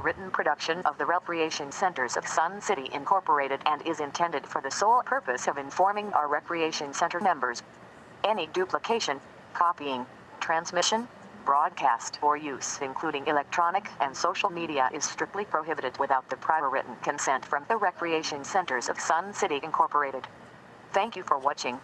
written production of the Recreation Centers of Sun City Incorporated and is intended for the sole purpose of informing our Recreation Center members. Any duplication, copying, transmission, broadcast, or use, including electronic and social media, is strictly prohibited without the prior written consent from the Recreation Centers of Sun City Incorporated. Thank you for watching.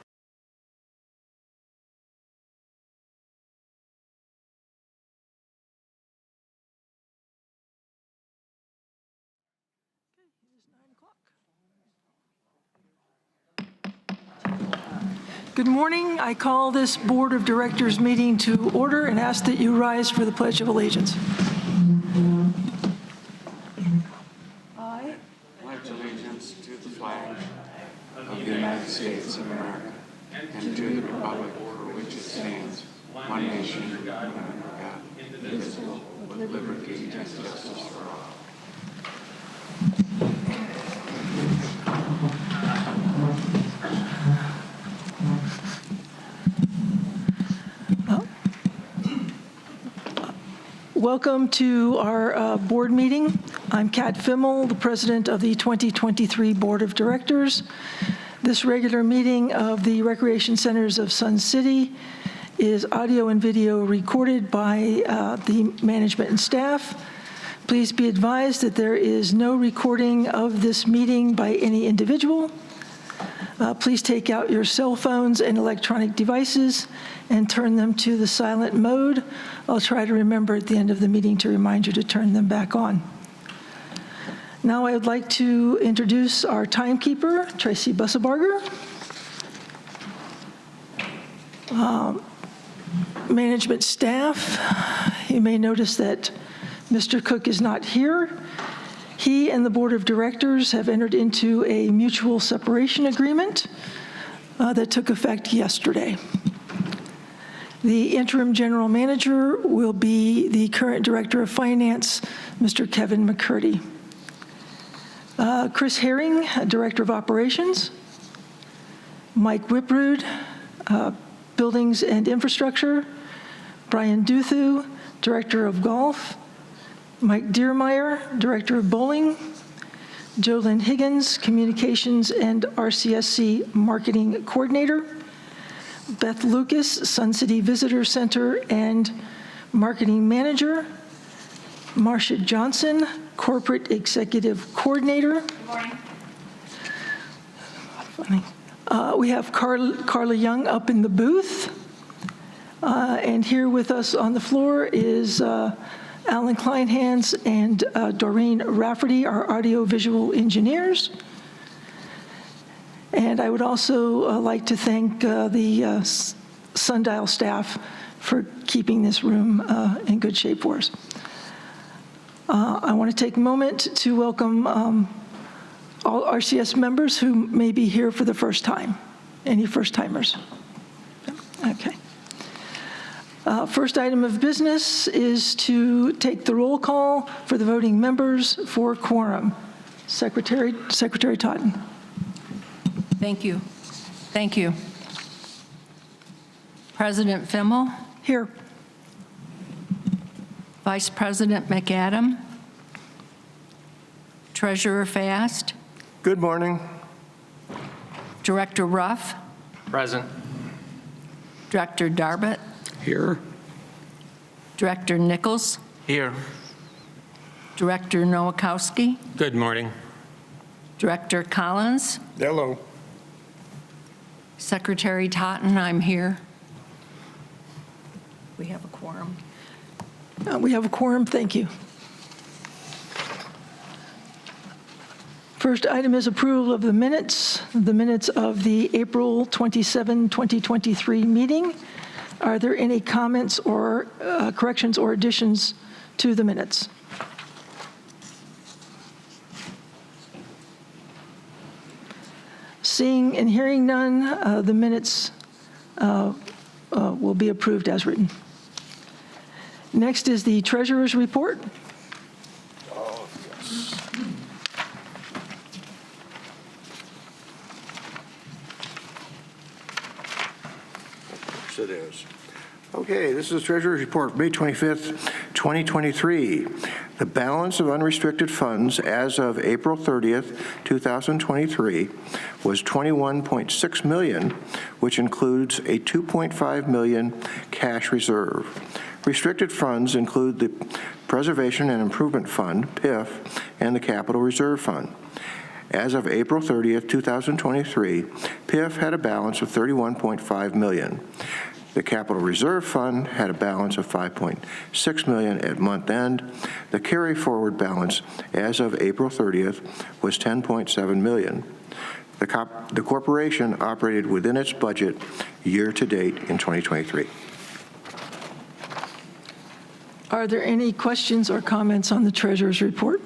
Good morning. I call this Board of Directors meeting to order and ask that you rise for the Pledge of Allegiance. I pledge allegiance to the flag of the United States of America and to the republic for which it stands, one nation, under God, indivisible, with liberty and justice for all. Welcome to our board meeting. I'm Kat Fimmel, the president of the 2023 Board of Directors. This regular meeting of the Recreation Centers of Sun City is audio and video recorded by the management and staff. Please be advised that there is no recording of this meeting by any individual. Please take out your cell phones and electronic devices and turn them to the silent mode. I'll try to remember at the end of the meeting to remind you to turn them back on. Now I would like to introduce our timekeeper, Tracy Bussebarger. Management staff, you may notice that Mr. Cook is not here. He and the Board of Directors have entered into a mutual separation agreement that took effect yesterday. The interim general manager will be the current director of finance, Mr. Kevin McCurdy. Chris Herring, director of operations. Mike Whiprud, buildings and infrastructure. Brian Duthu, director of golf. Mike Diermeyer, director of bowling. Jolynn Higgins, communications and RCSC marketing coordinator. Beth Lucas, Sun City Visitor Center and marketing manager. Marcia Johnson, corporate executive coordinator. Good morning. Funny. We have Carla Young up in the booth. And here with us on the floor is Alan Kleinhans and Doreen Rafferty, our audio-visual engineers. And I would also like to thank the Sundial staff for keeping this room in good shape for us. I want to take a moment to welcome all RCS members who may be here for the first time. Any first-timers? Okay. First item of business is to take the roll call for the voting members for quorum. Secretary Totten. Thank you. Thank you. President Fimmel. Here. Vice President McAdam. Treasurer Fast. Good morning. Director Ruff. Present. Director Darbett. Here. Director Nichols. Here. Director Nowakowski. Good morning. Director Collins. Hello. Secretary Totten, I'm here. We have a quorum. We have a quorum, thank you. First item is approval of the minutes of the April 27, 2023 meeting. Are there any comments or corrections or additions to the minutes? Seeing and hearing none, the minutes will be approved as written. Next is the treasurer's report. Oh, yes. Yes, it is. Okay, this is the Treasurer's Report, May 25th, 2023. The balance of unrestricted funds as of April 30th, 2023 was $21.6 million, which includes a $2.5 million cash reserve. Restricted funds include the Preservation and Improvement Fund, PIF, and the Capital Reserve Fund. As of April 30th, 2023, PIF had a balance of $31.5 million. The Capital Reserve Fund had a balance of $5.6 million at month end. The carry-forward balance as of April 30th was $10.7 million. The corporation operated within its budget year-to-date in 2023. Are there any questions or comments on the treasurer's report?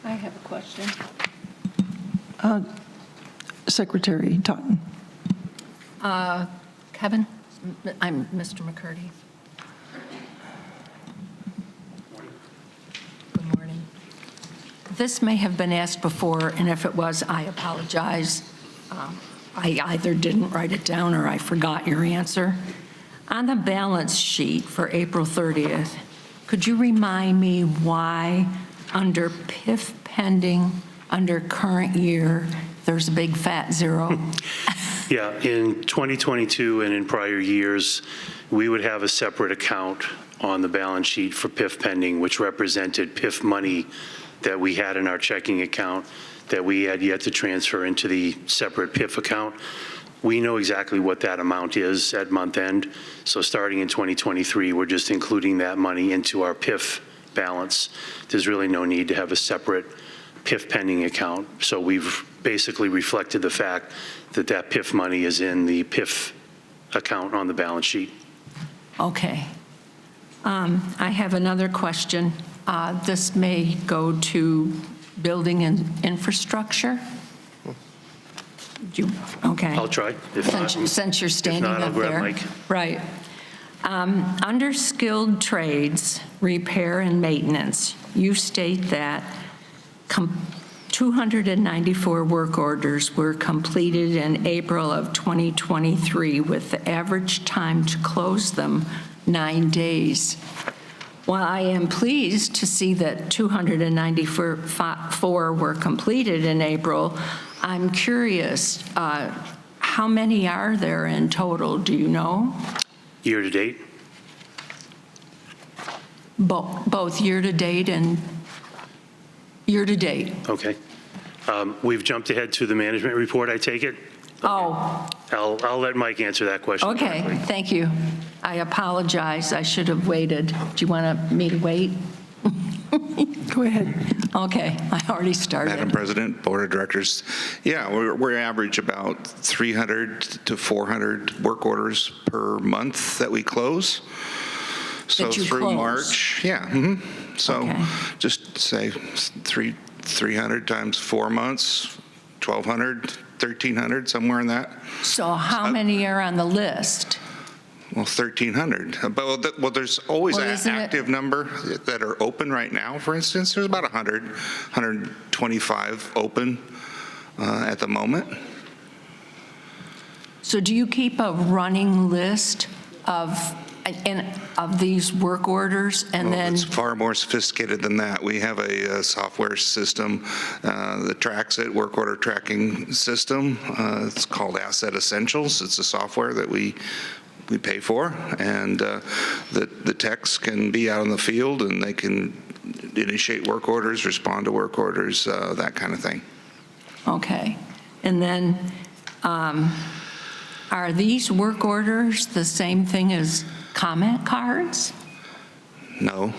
I have a question. Secretary Totten. Kevin? I'm Mr. McCurdy. Good morning. This may have been asked before, and if it was, I apologize. I either didn't write it down or I forgot your answer. On the balance sheet for April 30th, could you remind me why under PIF pending, under current year, there's a big fat zero? Yeah, in 2022 and in prior years, we would have a separate account on the balance sheet for PIF pending, which represented PIF money that we had in our checking account that we had yet to transfer into the separate PIF account. We know exactly what that amount is at month end. So starting in 2023, we're just including that money into our PIF balance. There's really no need to have a separate PIF pending account. So we've basically reflected the fact that that PIF money is in the PIF account on the balance sheet. Okay. I have another question. This may go to building and infrastructure. Okay. I'll try. If not, Since you're standing I'll up grab there. Mike. Right. Under skilled trades, repair and maintenance, you state that 294 work orders were completed in April of 2023 with the average time to close them 9 days. While I am pleased to see that 294 were completed in April, I'm curious, how many are there in total? Do you know? Year to date? Both year to date and year to date. Okay. We've jumped ahead to the management report, I take it? Oh, I'll let Mike answer that question. okay, directly. thank you. I apologize, I should have waited. Do you want me to wait? Go ahead. Okay, I already started. Madam President, Board of Directors, yeah, we average about 300 to 400 work orders per month that we close. So That you through close. March, yeah. So Okay. just say 300 times 4 months, 1,200, 1,300, somewhere in that. So how many are on the list? Well, 1,300. Well, there's always Well, an isn't it- active number that are open right now. For instance, there's about 100, 125 open at the moment. So do you keep a running list of these work orders and Well, then? it's far more sophisticated than that. We have a software system that tracks it, work order tracking system. It's called Asset Essentials. It's a software that we pay for, and the techs can be out in the field and they can initiate work orders, respond to work orders, that kind of thing. Okay. And then are these work orders the same thing as comment cards? No.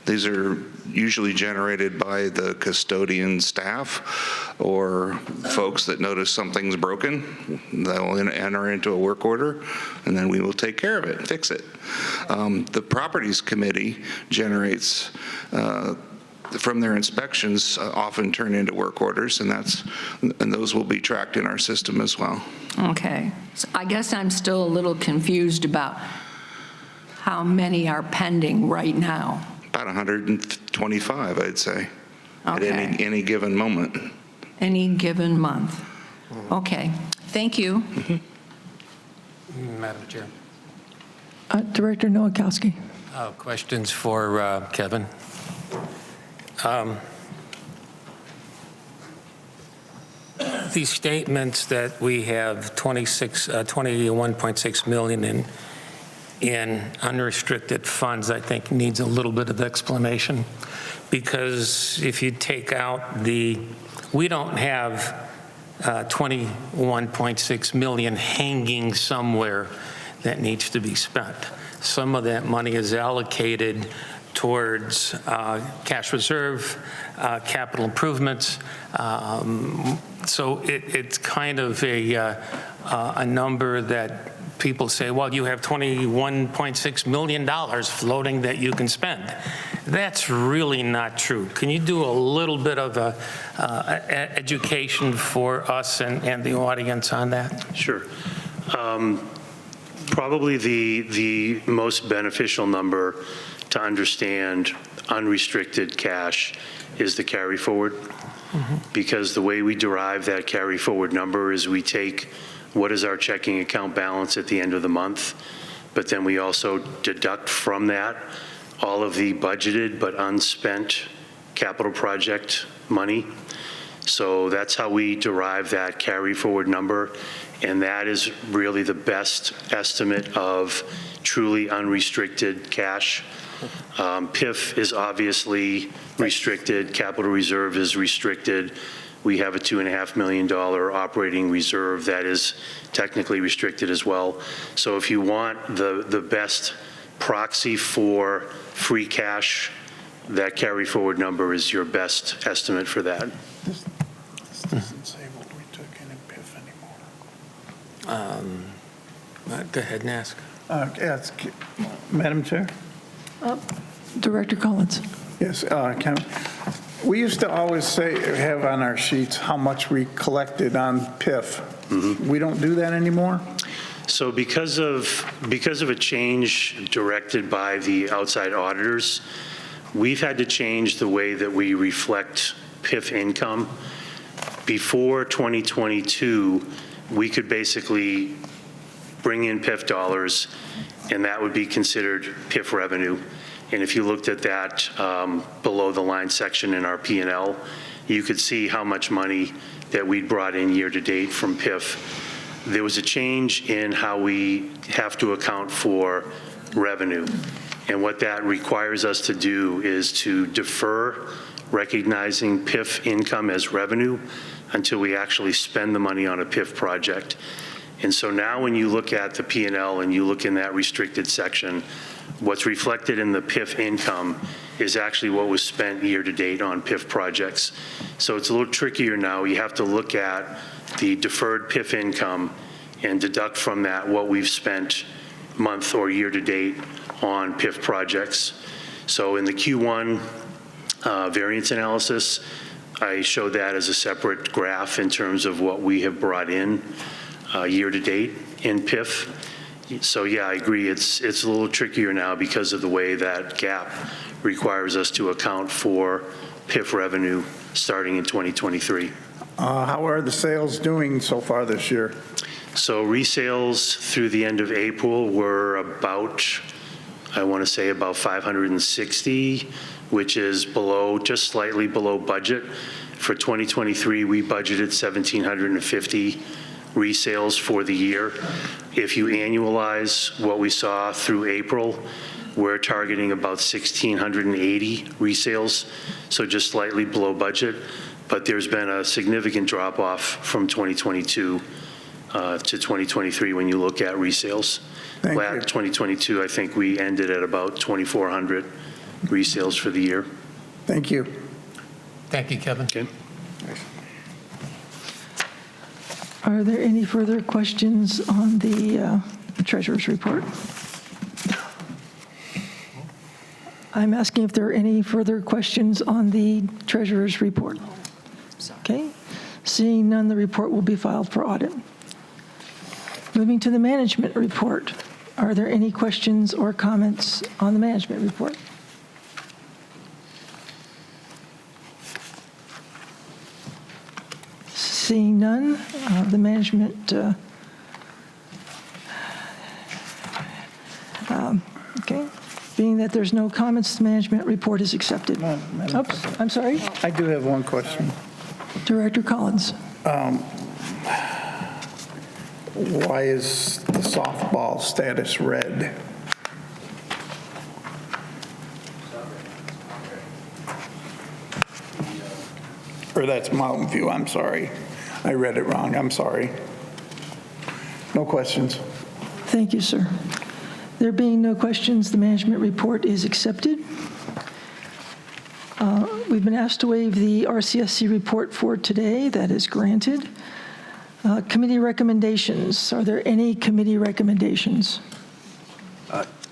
These are usually generated by the custodian staff or folks that notice something's broken. They'll enter into a work order, and then we will take care of it, fix it. The Properties Committee generates, from their inspections, often turn into work orders, and those will be tracked in our system as well. Okay. So I guess I'm still a little confused about how many are pending right now. About 125, I'd say, at Okay. any given moment. Any given month. Okay. Thank you. Madam Chair, Director Nowakowski. questions for Kevin. These statements that we have 21.6 million in unrestricted funds, I think needs a little bit of explanation, because if you take out we don't have 21.6 million hanging somewhere that needs to be spent. Some of that money is allocated towards cash reserve, capital improvements. So it's kind of a number that people say, well, you have $21.6 million floating that you can spend. That's really not true. Can you do a little bit of education for us and the audience on that? Sure. Probably the most beneficial number to understand unrestricted cash is the carry forward. Because the way we derive that carry forward number is we take what is our checking account balance at the end of the month, but then we also deduct from that all of the budgeted but unspent capital project money. So that's how we derive that carry forward number, and that is really the best estimate of truly unrestricted cash. PIF is obviously restricted, capital reserve is restricted. We have a $2.5 million operating reserve that is technically restricted as well. So if you want the best proxy for free cash, that carry forward number is your best estimate for that. This doesn't say what we took in PIF anymore. Go ahead and ask. Yes, Madam Chair? Director Collins. Yes, we used to always have on our sheets how much we collected on PIF. We don't do that anymore? So because of a change directed by the outside auditors, we've had to change the way that we reflect PIF income. Before 2022, we could basically bring in PIF dollars, and that would be considered PIF revenue. And if you looked at that below the line section in our P&L, you could see how much money that we'd brought in year to date from PIF. There was a change in how we have to account for revenue. And what that requires us to do is to defer recognizing PIF income as revenue until we actually spend the money on a PIF project. And so now when you look at the P&L and you look in that restricted section, what's reflected in the PIF income is actually what was spent year to date on PIF projects. So it's a little trickier now. You have to look at the deferred PIF income and deduct from that what we've spent month or year to date on PIF projects. So in the Q1 variance analysis, I showed that as a separate graph in terms of what we have brought in year to date in PIF. So yeah, I agree. It's a little trickier now because of the way that GAAP requires us to account for PIF revenue starting in 2023. How are the sales doing so far this year? So resales through the end of April were about, I want to say about 560, which is below, just slightly below budget. For 2023, we budgeted 1,750 resales for the year. If you annualize what we saw through April, we're targeting about 1,680 resales, so just slightly below budget. But there's been a significant drop-off from 2022 to 2023 when you look at resales. Thank you. 2022, I think we ended at about 2,400 resales for the year. Thank you. Thank you, Kevin. Okay. Are there any further questions on the treasurer's report? I'm asking if there are any further questions on the treasurer's report. Okay. Seeing none, the report will be filed for audit. Moving to the management report. Are there any questions or comments on the management report? Seeing none, the management, okay. Being that there's no comments, the management report is accepted. Oops, I'm sorry. I do have one question. Director Collins. Why is the softball status red? Or that's Mountain View, I'm sorry. I read it wrong, I'm sorry. No questions. Thank you, sir. There being no questions, the management report is accepted. We've been asked to waive the RCSC report for today. That is granted. Committee recommendations. Are there any committee recommendations?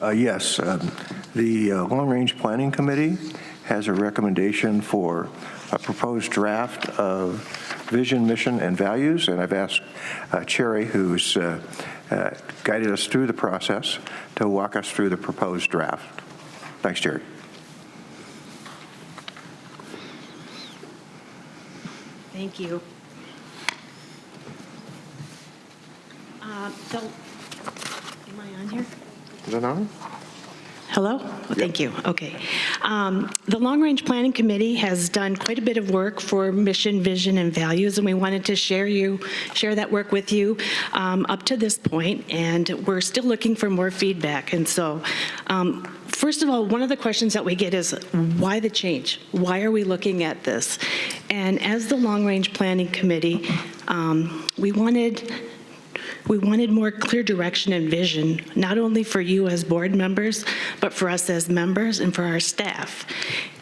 Yes. The Long Range Planning Committee has a recommendation for a proposed draft of vision, mission, and values, and I've asked Cherry, who's guided us through the process, to walk us through the proposed draft. Thanks, Cherry. Thank you. Am I on here? Is that on? Hello? Oh, thank you. Okay. The Long Range Planning Committee has done quite a bit of work for mission, vision, and values, and we wanted to share that work with you up to this point, and we're still looking for more feedback. And so, first of all, one of the questions that we get is, why the change? Why are we looking at this? And as the Long Range Planning Committee, we wanted more clear direction and vision, not only for you as board members, but for us as members and for our staff.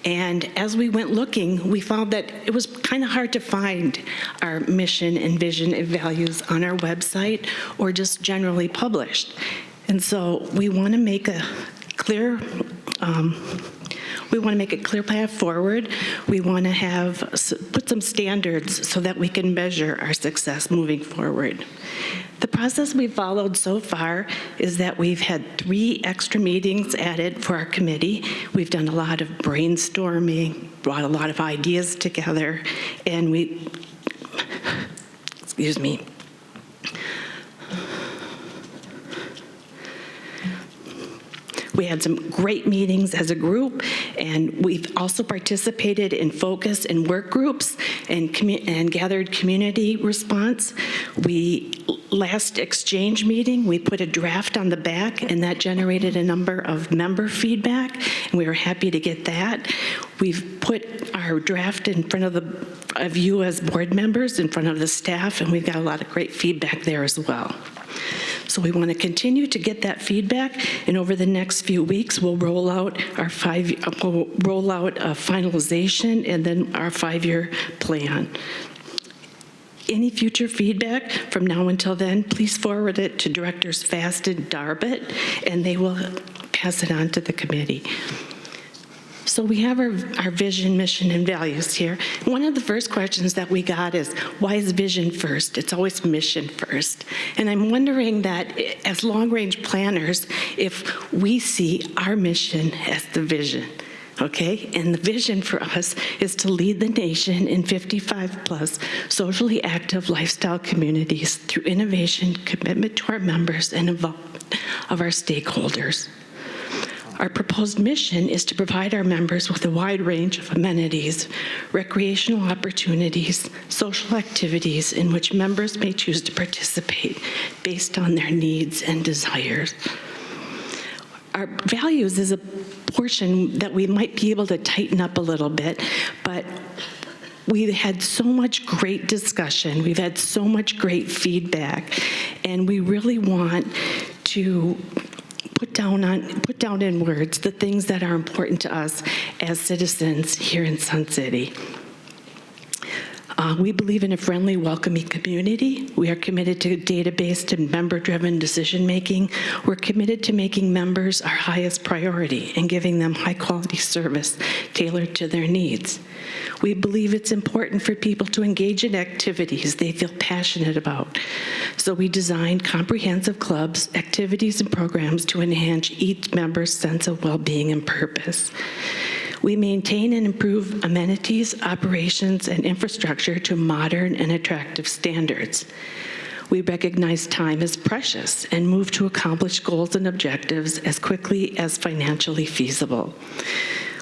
And as we went looking, we found that it was kind of hard to find our mission and vision and values on our website or just generally published. And so we want to make a clear path forward. We want to put some standards so that we can measure our success moving forward. The process we've followed so far is that we've had 3 extra meetings added for our committee. We've done a lot of brainstorming, brought a lot of ideas together, and we had some great meetings as a group, and we've also participated in focus and work groups and gathered community response. Last exchange meeting, we put a draft on the back, and that generated a number of member feedback, and we were happy to get that. We've put our draft in front of you as board members, in front of the staff, and we've got a lot of great feedback there as well. So we want to continue to get that feedback, and over the next few weeks, we'll roll out a finalization and then our 5-year plan. Any future feedback from now until then, please forward it to Directors Fast and Darbit, and they will pass it on to the committee. So we have our vision, mission, and values here. One of the first questions that we got is, why is vision first? It's always mission first. And I'm wondering that as long-range planners, if we see our mission as the vision. Okay, and the vision for us is to lead the nation in 55-plus socially active lifestyle communities through innovation, commitment to our members, and involvement of our stakeholders. Our proposed mission is to provide our members with a wide range of amenities, recreational opportunities, social activities in which members may choose to participate based on their needs and desires. Our values is a portion that we might be able to tighten up a little bit, but we've had so much great discussion, we've had so much great feedback, and we really want to put down in words the things that are important to us as citizens here in Sun City. We believe in a friendly, welcoming community. We are committed to data-based and member-driven decision-making. We're committed to making members our highest priority and giving them high-quality service tailored to their needs. We believe it's important for people to engage in activities they feel passionate about. So we designed comprehensive clubs, activities, and programs to enhance each member's sense of well-being and purpose. We maintain and improve amenities, operations, and infrastructure to modern and attractive standards. We recognize time is precious and move to accomplish goals and objectives as quickly as financially feasible.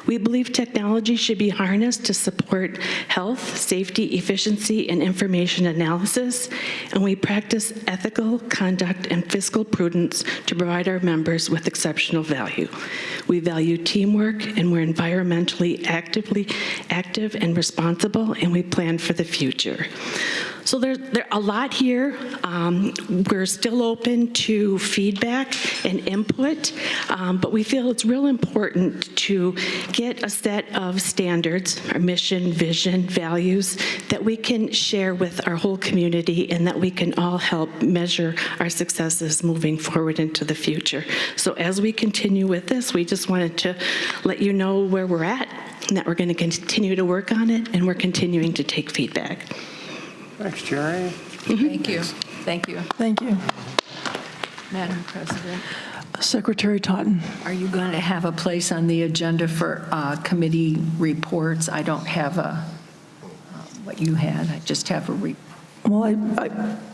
We believe technology should be harnessed to support health, safety, efficiency, and information analysis, and we practice ethical conduct and fiscal prudence to provide our members with exceptional value. We value teamwork, and we're environmentally active and responsible, and we plan for the future. So there's a lot here. We're still open to feedback and input, but we feel it's real important to get a set of standards, our mission, vision, values, that we can share with our whole community and that we can all help measure our successes moving forward into the future. So as we continue with this, we just wanted to let you know where we're at and that we're going to continue to work on it, and we're continuing to take feedback. Thanks, Jerry. Thank you. Thank you. Thank you. Madam President, Secretary Totten. are you going to have a place on the agenda for committee reports? I don't have what you had. I just have a Well,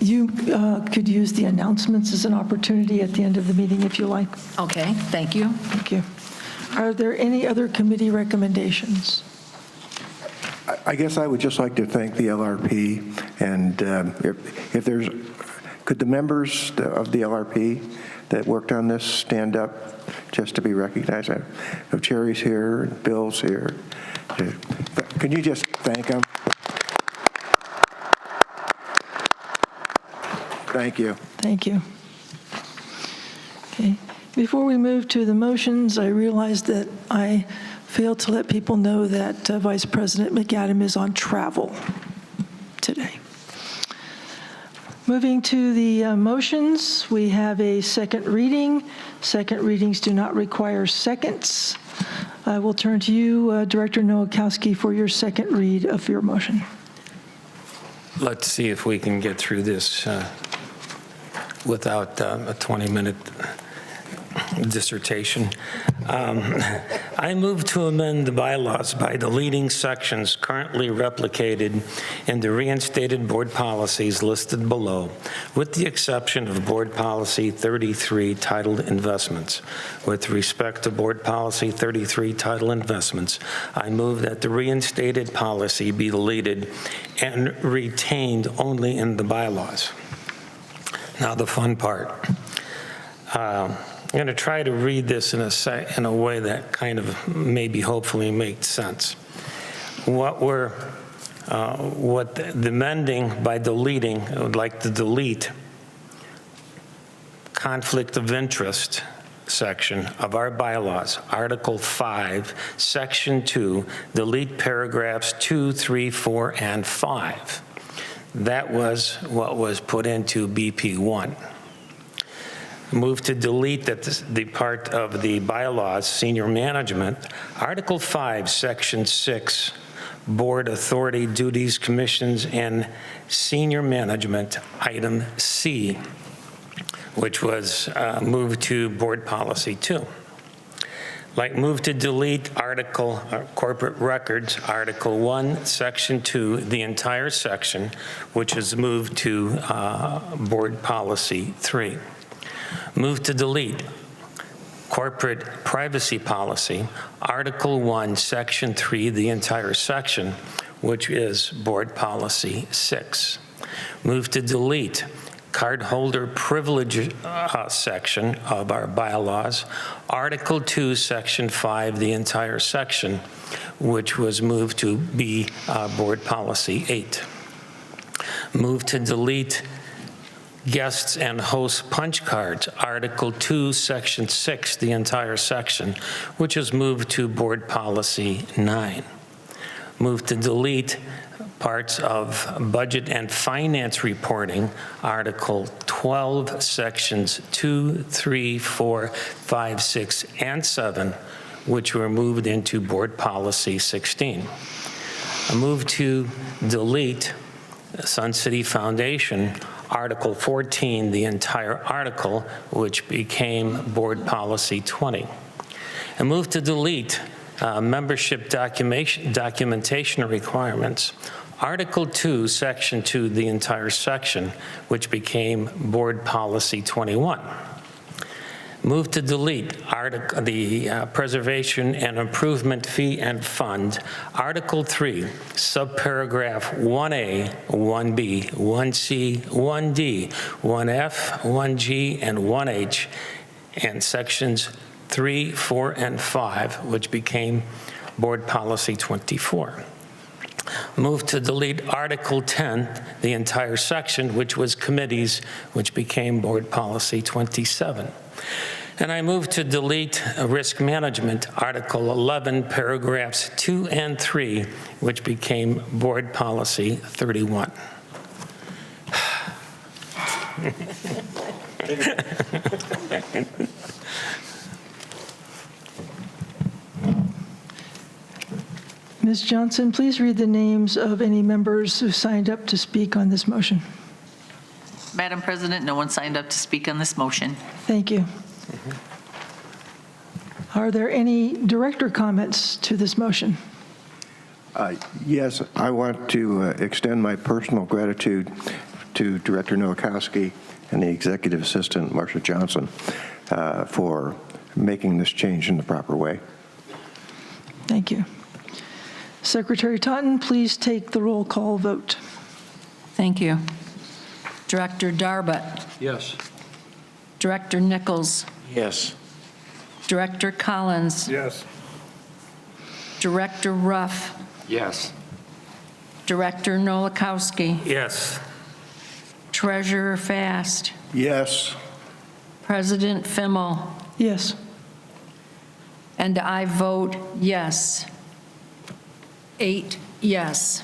you could use the announcements as an opportunity at the end of the meeting if you like. Okay, thank you. Thank you. Are there any other committee recommendations? I guess I would just like to thank the LRP, and if there's, could the members of the LRP that worked on this stand up just to be recognized? If Jerry's here, and Bill's here, can you just thank them? Thank you. Thank you. Okay. Before we move to the motions, I realize that I failed to let people know that Vice President McAdam is on travel today. Moving to the motions, we have a second reading. Second readings do not require seconds. I will turn to you, Director Nowakowski, for your second read of your motion. Let's see if we can get through this without a 20-minute dissertation. I move to amend the bylaws by deleting sections currently replicated in the reinstated board policies listed below, with the exception of Board Policy 33 titled Investments. With respect to Board Policy 33 titled Investments, I move that the reinstated policy be deleted and retained only in the bylaws. Now the fun part. I'm going to try to read this in a way that kind of maybe hopefully makes sense. What the amending by deleting, I would like to delete conflict of interest section of our bylaws, Article 5, Section 2, delete paragraphs 2, 3, 4, and 5. That was what was put into BP1. Move to delete the part of the bylaws, senior management, Article 5, Section 6, board authority, duties, commissions, and senior management, item C, which was moved to board policy 2. Like move to delete corporate records, Article 1, Section 2, the entire section, which is moved to board policy 3. Move to delete corporate privacy policy, Article 1, Section 3, the entire section, which is board policy 6. Move to delete cardholder privilege section of our bylaws, Article 2, Section 5, the entire section, which was moved to be board policy 8. Move to delete guests and hosts punch cards, Article 2, Section 6, the entire section, which is moved to board policy 9. Move to delete parts of budget and finance reporting, Article 12, Sections 2, 3, 4, 5, 6, and 7, which were moved into board policy 16. I move to delete Sun City Foundation, Article 14, the entire article, which became board policy 20. I move to delete membership documentation requirements, Article 2, Section 2, the entire section, which became Board Policy 21. Move to delete the Preservation and Improvement Fee and Fund, Article 3, subparagraph 1A, 1B, 1C, 1D, 1F, 1G, and 1H, and sections 3, 4, and 5, which became Board Policy 24. Move to delete Article 10, the entire section, which was committees, which became Board Policy 27. And I move to delete Risk Management, Article 11, paragraphs 2 and 3, which became Board Policy 31. Ms. Johnson, please read the names of any members who signed up to speak on this motion. Madam President, no one signed up to speak on this motion. Thank you. Are there any director comments to this motion? Yes, I want to extend my personal gratitude to Director Nowakowski and the Executive Assistant, Marsha Johnson, for making this change in the proper way. Thank you. Secretary Totten, please take the roll call vote. Thank you. Director Darbut. Yes. Director Nichols. Yes. Director Collins. Yes. Director Ruff. Yes. Director Nowakowski. Yes. Treasurer Fast. Yes. President Fimmel. Yes. And I vote yes. 8 yes,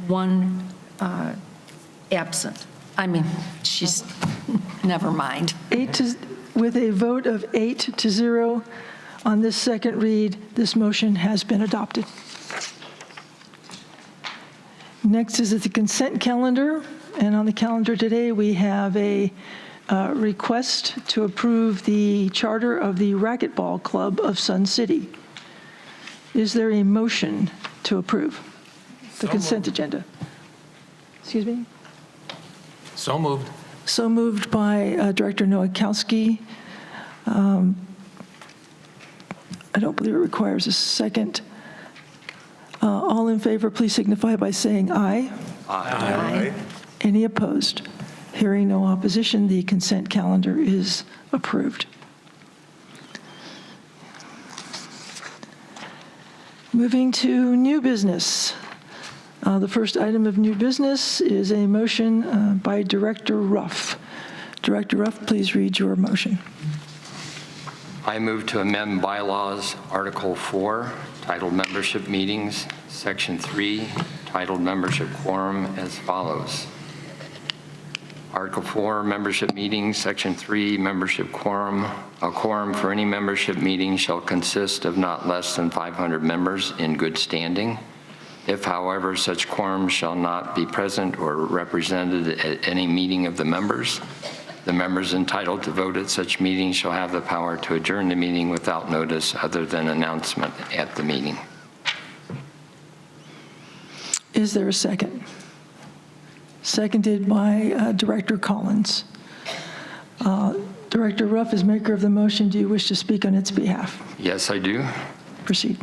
1 absent. I mean, she's, never mind. With a vote of 8-0 on this second read, this motion has been adopted. Next is the consent calendar, and on the calendar today we have a request to approve the charter of the Racquetball Club of Sun City. Is there a motion to approve the consent agenda? Excuse me? So moved. So moved by Director Nowakowski. I don't believe it requires a second. All in favor, please signify by saying aye. Aye. Any opposed? Hearing no opposition, the consent calendar is approved. Moving to new business. The first item of new business is a motion by Director Ruff. Director Ruff, please read your motion. I move to amend bylaws, Article 4, titled Membership Meetings, Section 3, titled Membership Quorum, as follows. Article 4, Membership Meetings, Section 3, Membership Quorum. A quorum for any membership meeting shall consist of not less than 500 members in good standing. If, however, such quorum shall not be present or represented at any meeting of the members entitled to vote at such meeting shall have the power to adjourn the meeting without notice other than announcement at the meeting. Is there a second? Seconded by Director Collins. Director Ruff, as maker of the motion, do you wish to speak on its behalf? Yes, I do. Proceed.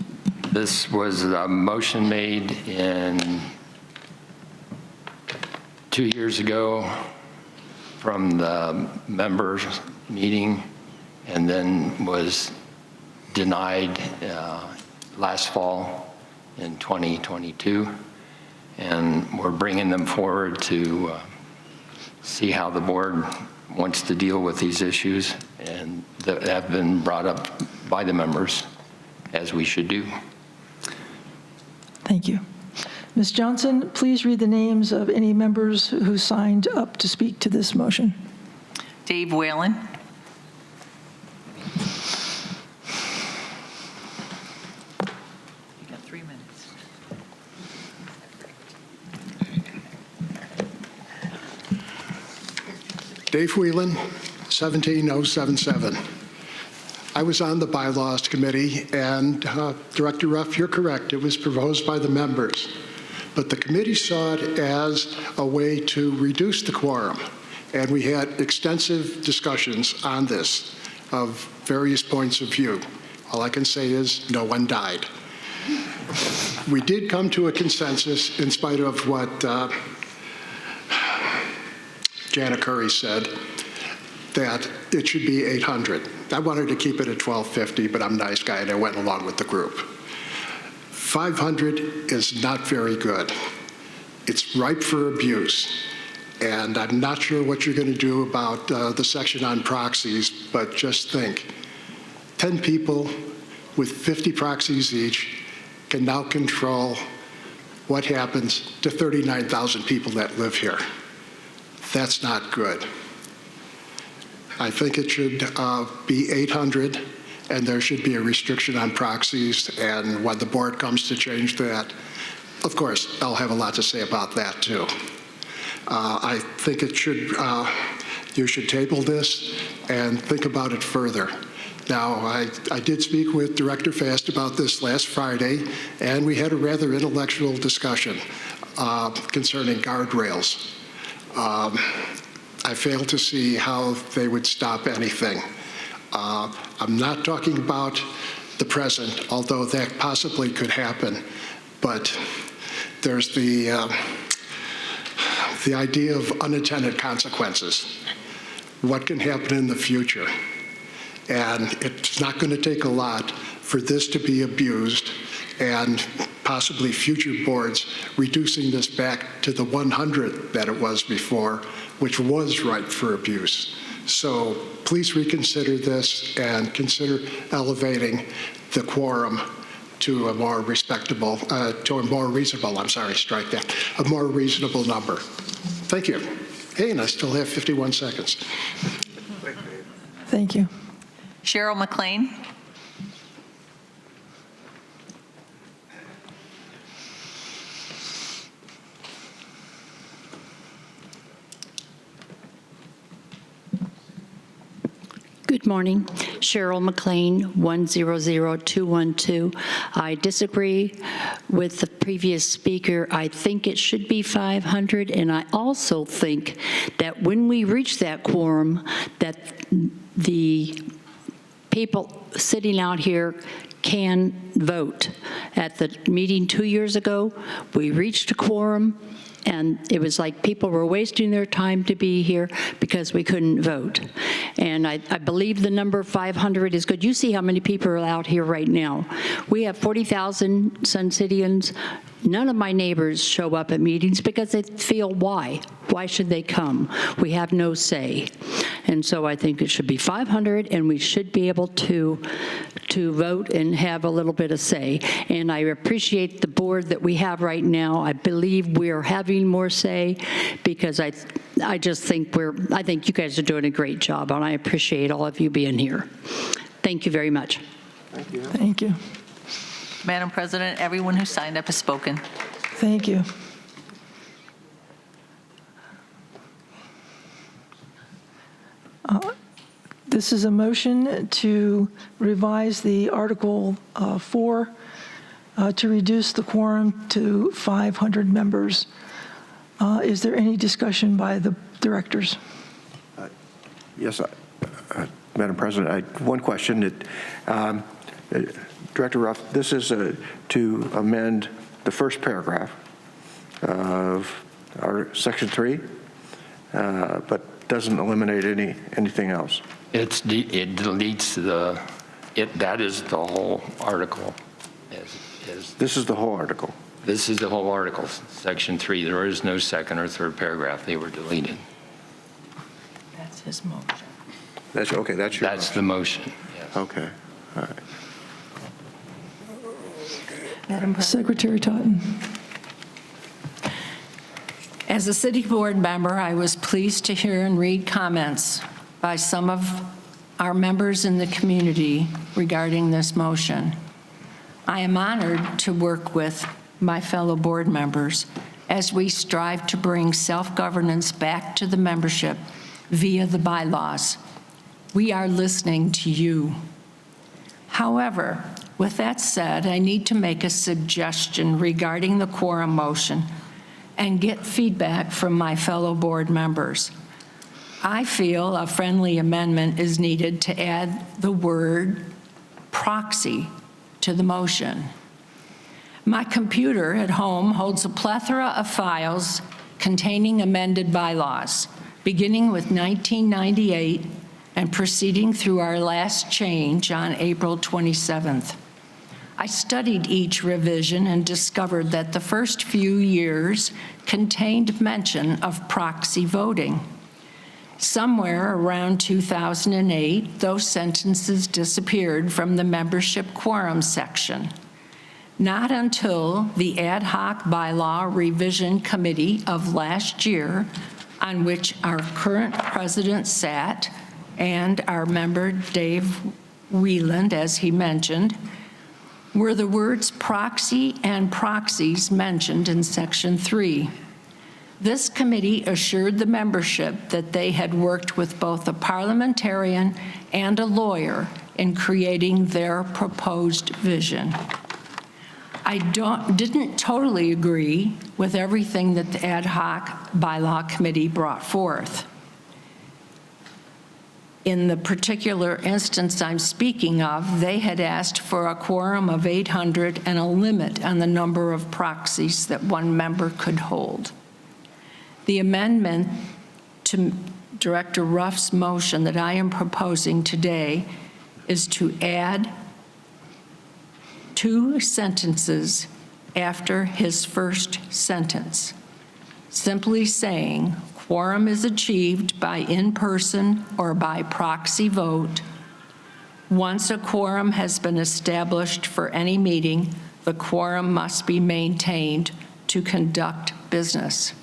This was a motion made in 2 years ago from the members meeting, and then was denied last fall in 2022. And we're bringing them forward to see how the board wants to deal with these issues, and that have been brought up by the members, as we should do. Thank you. Ms. Johnson, please read the names of any members who signed up to speak to this motion. Dave Whalen. You got 3 minutes. Dave Whelan, 17077. I was on the bylaws committee, and Director Ruff, you're correct. It was proposed by the members. But the committee saw it as a way to reduce the quorum. And we had extensive discussions on this of various points of view. All I can say is no one died. We did come to a consensus in spite of what Jana Curry said, that it should be 800. I wanted to keep it at 1250, but I'm a nice guy and I went along with the group. 500 is not very good. It's ripe for abuse. And I'm not sure what you're going to do about the section on proxies, but just think, 10 people with 50 proxies each can now control what happens to 39,000 people that live here. That's not good. I think it should be 800, and there should be a restriction on proxies, and when the board comes to change that, of course, I'll have a lot to say about that too. I think it should, you should table this and think about it further. Now, I did speak with Director Fast about this last Friday, and we had a rather intellectual discussion concerning guardrails. I failed to see how they would stop anything. I'm not talking about the present, although that possibly could happen, but there's the idea of unintended consequences. What can happen in the future? And it's not going to take a lot for this to be abused and possibly future boards reducing this back to the 100 that it was before, which was ripe for abuse. So please reconsider this and consider elevating the quorum to a more respectable, to a more reasonable, I'm sorry, strike that, a more reasonable number. Thank you. Hey, and I still have 51 seconds. Thank you. Cheryl McLean. Good morning. Cheryl McLean, 100212. I disagree with the previous speaker. I think it should be 500, and I also think that when we reach that quorum, that the people sitting out here can vote. At the meeting 2 years ago, we reached a quorum, and it was like people were wasting their time to be here because we couldn't vote. And I believe the number 500 is good. You see how many people are out here right now. We have 40,000 Sun Cityans. None of my neighbors show up at meetings because they feel why? Why should they come? We have no say. And so I think it should be 500, and we should be able to vote and have a little bit of say. And I appreciate the board that we have right now. I believe we're having more say because I just think I think you guys are doing a great job, and I appreciate all of you being here. Thank you very much. Thank you. Thank you. Madam President, everyone who signed up has spoken. Thank you. This is a motion to revise the Article 4 to reduce the quorum to 500 members. Is there any discussion by the directors? Yes, Madam President, one question. Director Ruff, this is to amend the first paragraph of our Section 3, but doesn't eliminate anything else. It deletes that is the whole article. This is the whole article. This is the whole article, Section 3. There is no second or third paragraph. They were deleted. That's his motion. That's your That's motion. the motion. Yes. Okay. All right. Madam President. Secretary Totten. As a city board member, I was pleased to hear and read comments by some of our members in the community regarding this motion. I am honored to work with my fellow board members as we strive to bring self-governance back to the membership via the bylaws. We are listening to you. However, With that said, I need to make a suggestion regarding the quorum motion and get feedback from my fellow board members. I feel a friendly amendment is needed to add the word proxy to the motion. My computer at home holds a plethora of files containing amended bylaws, beginning with 1998 and proceeding through our last change on April 27th. I studied each revision and discovered that the first few years contained mention of proxy voting. Somewhere around 2008, those sentences disappeared from the membership quorum section. Not until the ad hoc bylaw revision committee of last year, on which our current president sat, and our member Dave Wieland, as he mentioned, were the words proxy and proxies mentioned in Section 3. This committee assured the membership that they had worked with both a parliamentarian and a lawyer in creating their proposed vision. I didn't totally agree with everything that the ad hoc bylaw committee brought forth. In the particular instance I'm speaking of, they had asked for a quorum of 800 and a limit on the number of proxies that one member could hold. The amendment to Director Ruff's motion that I am proposing today is to add 2 sentences after his first sentence, simply saying, quorum is achieved by in-person or by proxy vote. Once a quorum has been established for any meeting, the quorum must be maintained to conduct business.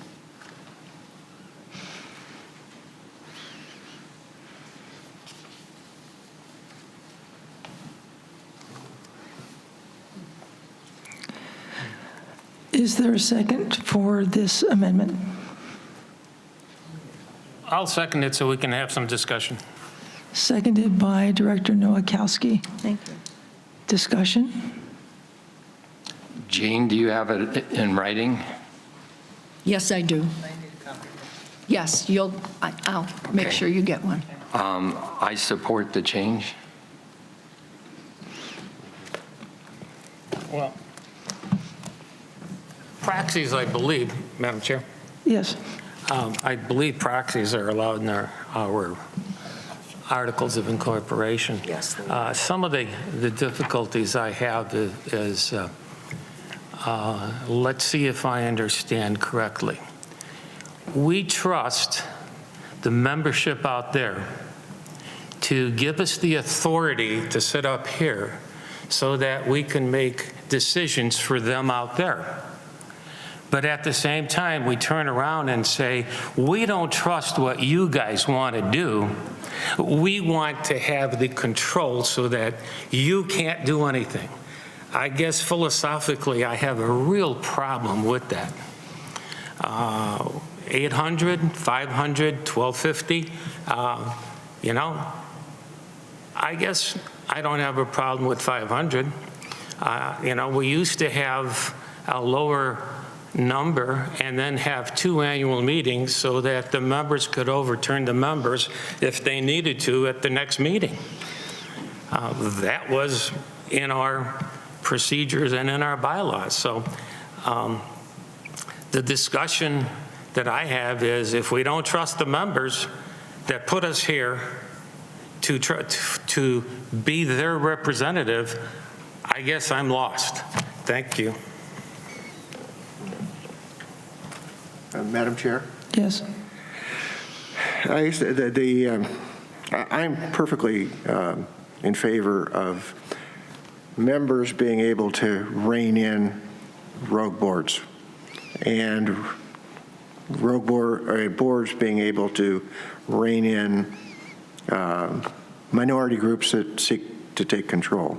Is there a second for this amendment? I'll second it so we can have some discussion. Seconded by Director Nowakowski. Thank you. Discussion? Jane, do you have it in writing? Yes, I do. Yes, I'll make sure you get one. I support the change. Well, proxies, I believe, Madam Chair, Yes. I believe proxies are allowed in our articles of incorporation. Yes. Some of the difficulties I have is let's see if I understand correctly. We trust the membership out there to give us the authority to sit up here so that we can make decisions for them out there. But at the same time, we turn around and say, we don't trust what you guys want to do. We want to have the control so that you can't do anything. I guess philosophically, I have a real problem with that. 800, 500, 1250, you know, I guess I don't have a problem with 500. You know, we used to have a lower number and then have 2 annual meetings so that the members could overturn the members if they needed to at the next meeting. That was in our procedures and in our bylaws. So the discussion that I have is if we don't trust the members that put us here to be their representative, I guess I'm lost. Thank you. Madam Chair? Yes. I'm perfectly in favor of members being able to rein in rogue boards and boards being able to rein in minority groups that seek to take control.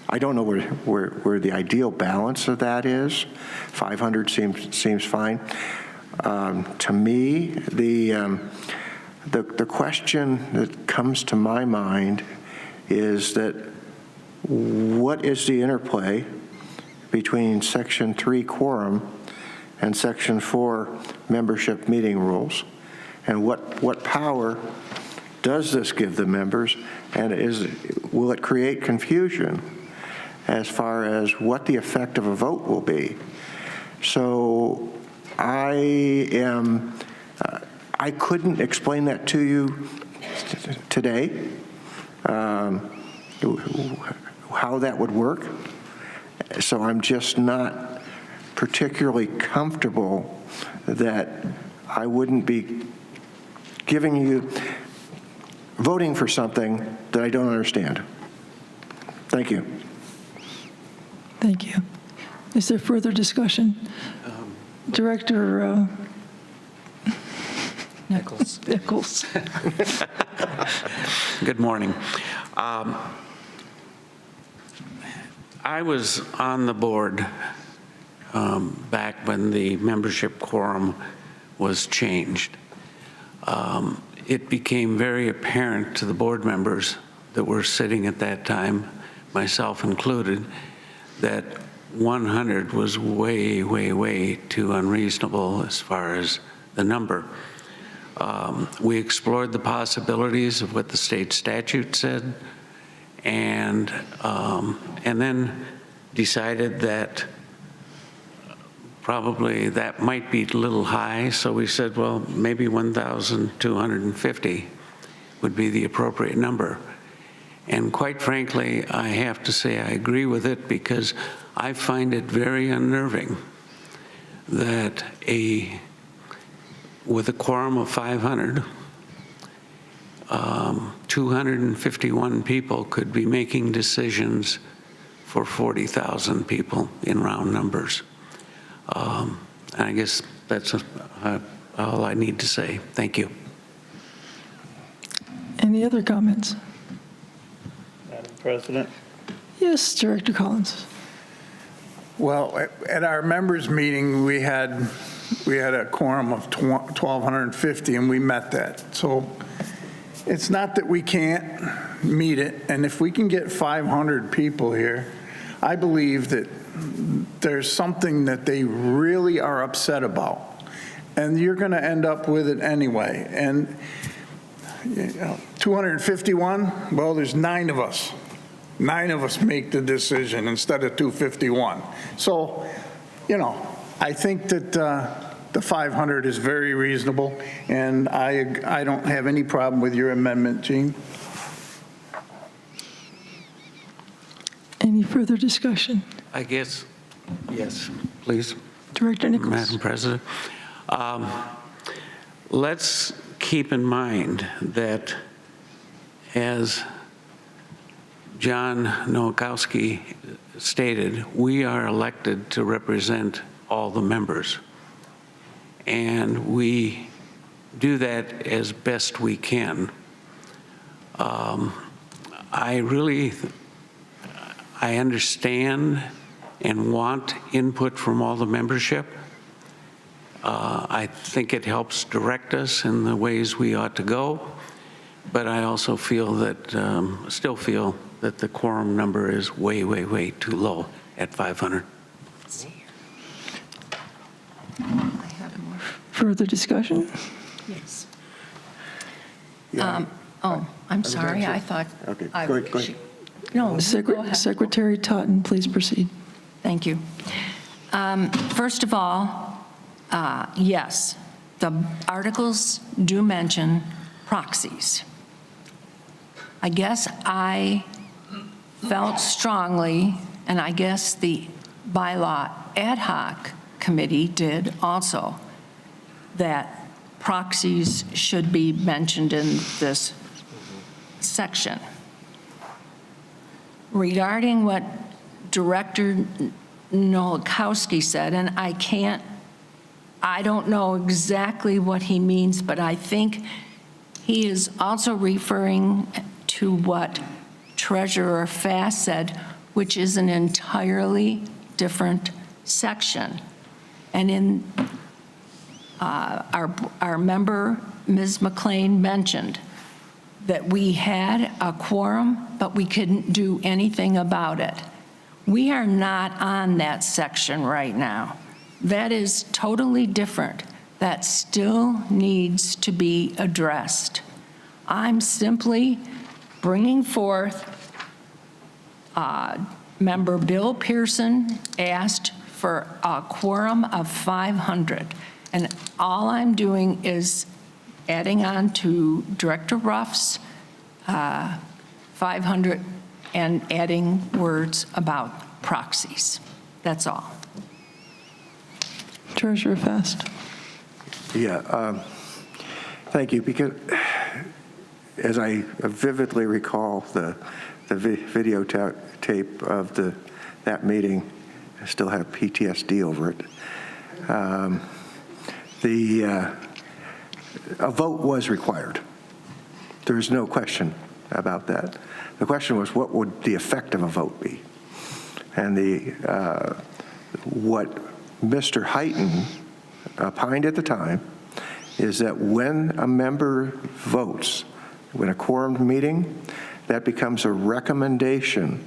I don't know where the ideal balance of that is. 500 seems fine. To me, the question that comes to my mind is that what is the interplay between Section 3 quorum and Section 4 membership meeting rules? And what power does this give the members? And will it create confusion as far as what the effect of a vote will be? So I couldn't explain that to you today, how that would work. So I'm just not particularly comfortable that I wouldn't be voting for something that I don't understand. Thank you. Thank you. Is there further discussion? Director Nichols. Nichols. Good morning. I was on the board back when the membership quorum was changed. It became very apparent to the board members that were sitting at that time, myself included, that 100 was way, way, way too unreasonable as far as the number. We explored the possibilities of what the state statute said, and then decided that probably that might be a little high, so we said, well, maybe 1,250 would be the appropriate number. And quite frankly, I have to say I agree with it, because I find it very unnerving that with a quorum of 500, 251 people could be making decisions for 40,000 people in round numbers. And I guess that's all I need to say. Thank you. Any other comments? Madam President? Yes, Director Collins. Well, at our members' meeting, we had a quorum of 1,250, and we met that. So it's not that we can't meet it, and if we can get 500 people here, I believe that there's something that they really are upset about, and you're going to end up with it anyway. And 251, well, there's 9 of us. 9 of us make the decision instead of 251. So, I think that the 500 is very reasonable, and I don't have any problem with your amendment, Gene. Any further discussion? I guess, yes, please. Director Nichols. Madam President, let's keep in mind that, as John Nowakowski stated, we are elected to represent all the members, and we do that as best we can. I understand and want input from all the membership. I think it helps direct us in the ways we ought to go, but I also feel that, still feel that the quorum number is way, way, way too low at 500. Further discussion? Yes. I'm sorry, I thought. Okay, go ahead. No, go ahead. Secretary Totten, please proceed. Thank you. First of all, yes, the articles do mention proxies. I guess I felt strongly, and I guess the bylaw ad hoc committee did also, that proxies should be mentioned in this section. Regarding what Director Nowakowski said, and I don't know exactly what he means, but I think he is also referring to what Treasurer Fass said, which is an entirely different section. And in our member, Ms. McLean, mentioned that we had a quorum, but we couldn't do anything about it. We are not on that section right now. That is totally different. That still needs to be addressed. I'm simply bringing forth, Member Bill Pearson asked for a quorum of 500. And all I'm doing is adding on to Director Ruff's 500 and adding words about proxies. That's all. Treasurer Fast. Yeah, thank you, because as I vividly recall the videotape of that meeting, I still have PTSD over it. A vote was required. There's no question about that. The question was, what would the effect of a vote be? And what Mr. Heighton opined at the time is that when a member votes, when a quorum meeting, that becomes a recommendation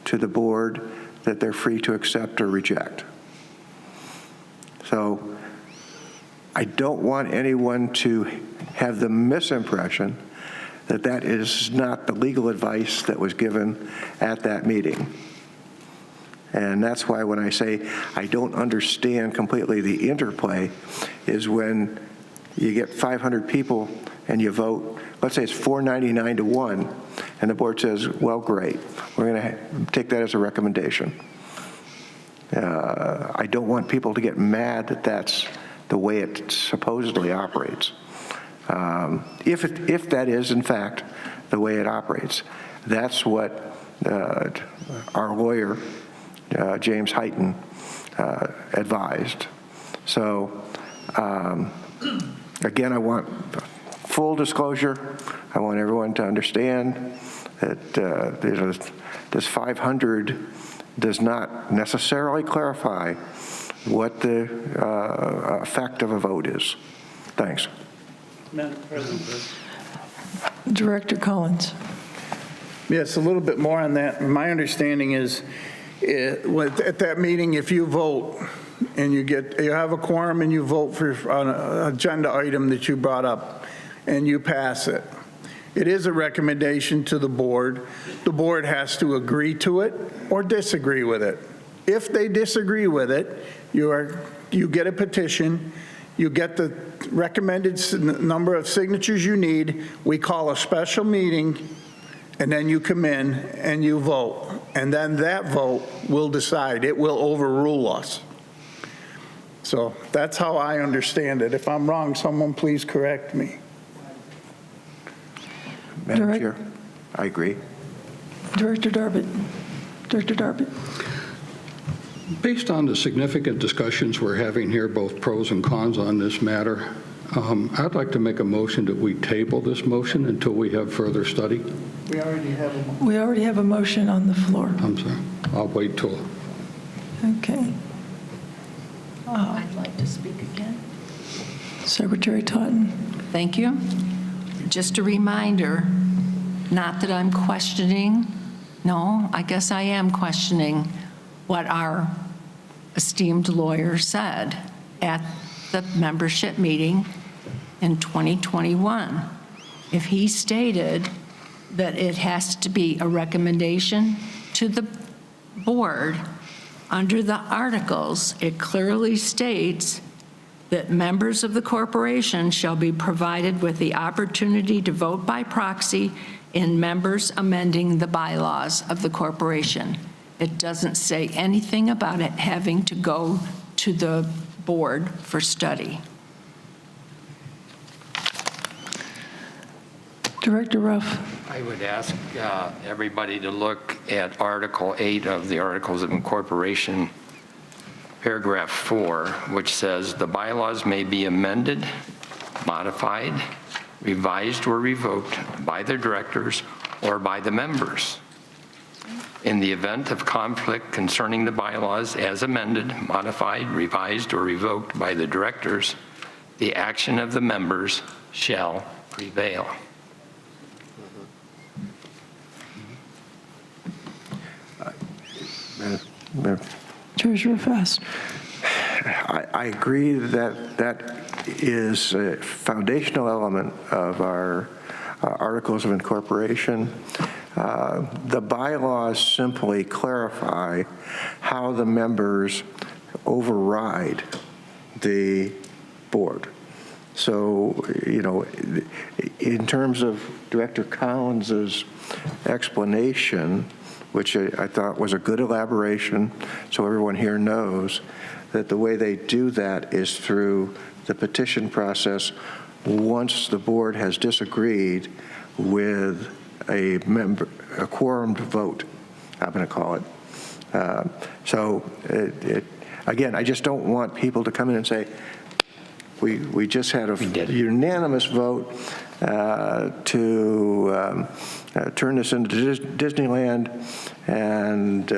to the board that they're free to accept or reject. So I don't want anyone to have the misimpression that that is not the legal advice that was given at that meeting. And that's why when I say I don't understand completely the interplay is when you get 500 people and you vote, let's say it's 499 to 1, and the board says, well, great, we're going to take that as a recommendation. I don't want people to get mad that that's the way it supposedly operates. If that is, in fact, the way it operates, that's what our lawyer, James Heighton, advised. So, again, I want full disclosure. I want everyone to understand that this 500 does not necessarily clarify what the effect of a vote is. Thanks. Madam President. Director Collins. Yes, a little bit more on that. My understanding is at that meeting, if you vote and you have a quorum and you vote for an agenda item that you brought up and you pass it, it is a recommendation to the board. The board has to agree to it or disagree with it. If they disagree with it, you get a petition, you get the recommended number of signatures you need, we call a special meeting, and then you come in and you vote. And then that vote will decide. It will overrule us. So that's how I understand it. If I'm wrong, someone please correct me. Madam Chair, I agree. Director Darbit. Director Darbit. Based on the significant discussions we're having here, both pros and cons on this matter, I'd like to make a motion that we table this motion until we have further study. We already have a motion on the floor. I'm sorry. I'll wait till. Okay. I'd like to speak again. Secretary Totten. Thank you. Just a reminder, not that I'm questioning, no, I guess I am questioning what our esteemed lawyer said at the membership meeting in 2021. If he stated that it has to be a recommendation to the board, under the articles, it clearly states that members of the corporation shall be provided with the opportunity to vote by proxy in members amending the bylaws of the corporation. It doesn't say anything about it having to go to the board for study. Director Ruff. I would ask everybody to look at Article 8 of the Articles of Incorporation, paragraph 4, which says the bylaws may be amended, modified, revised, or revoked by the directors or by the members. In the event of conflict concerning the bylaws as amended, modified, revised, or revoked by the directors, the action of the members shall prevail. Treasurer Fast. I agree that that is a foundational element of our articles of incorporation. The bylaws simply clarify how the members override the board. So, you know, in terms of Director Collins's explanation, which I thought was a good elaboration, so everyone here knows that the way they do that is through the petition process once the board has disagreed with a quorumed vote, I'm going to call it. Again, I just don't want people to come in and say, we just had a unanimous vote to turn this into Disneyland, and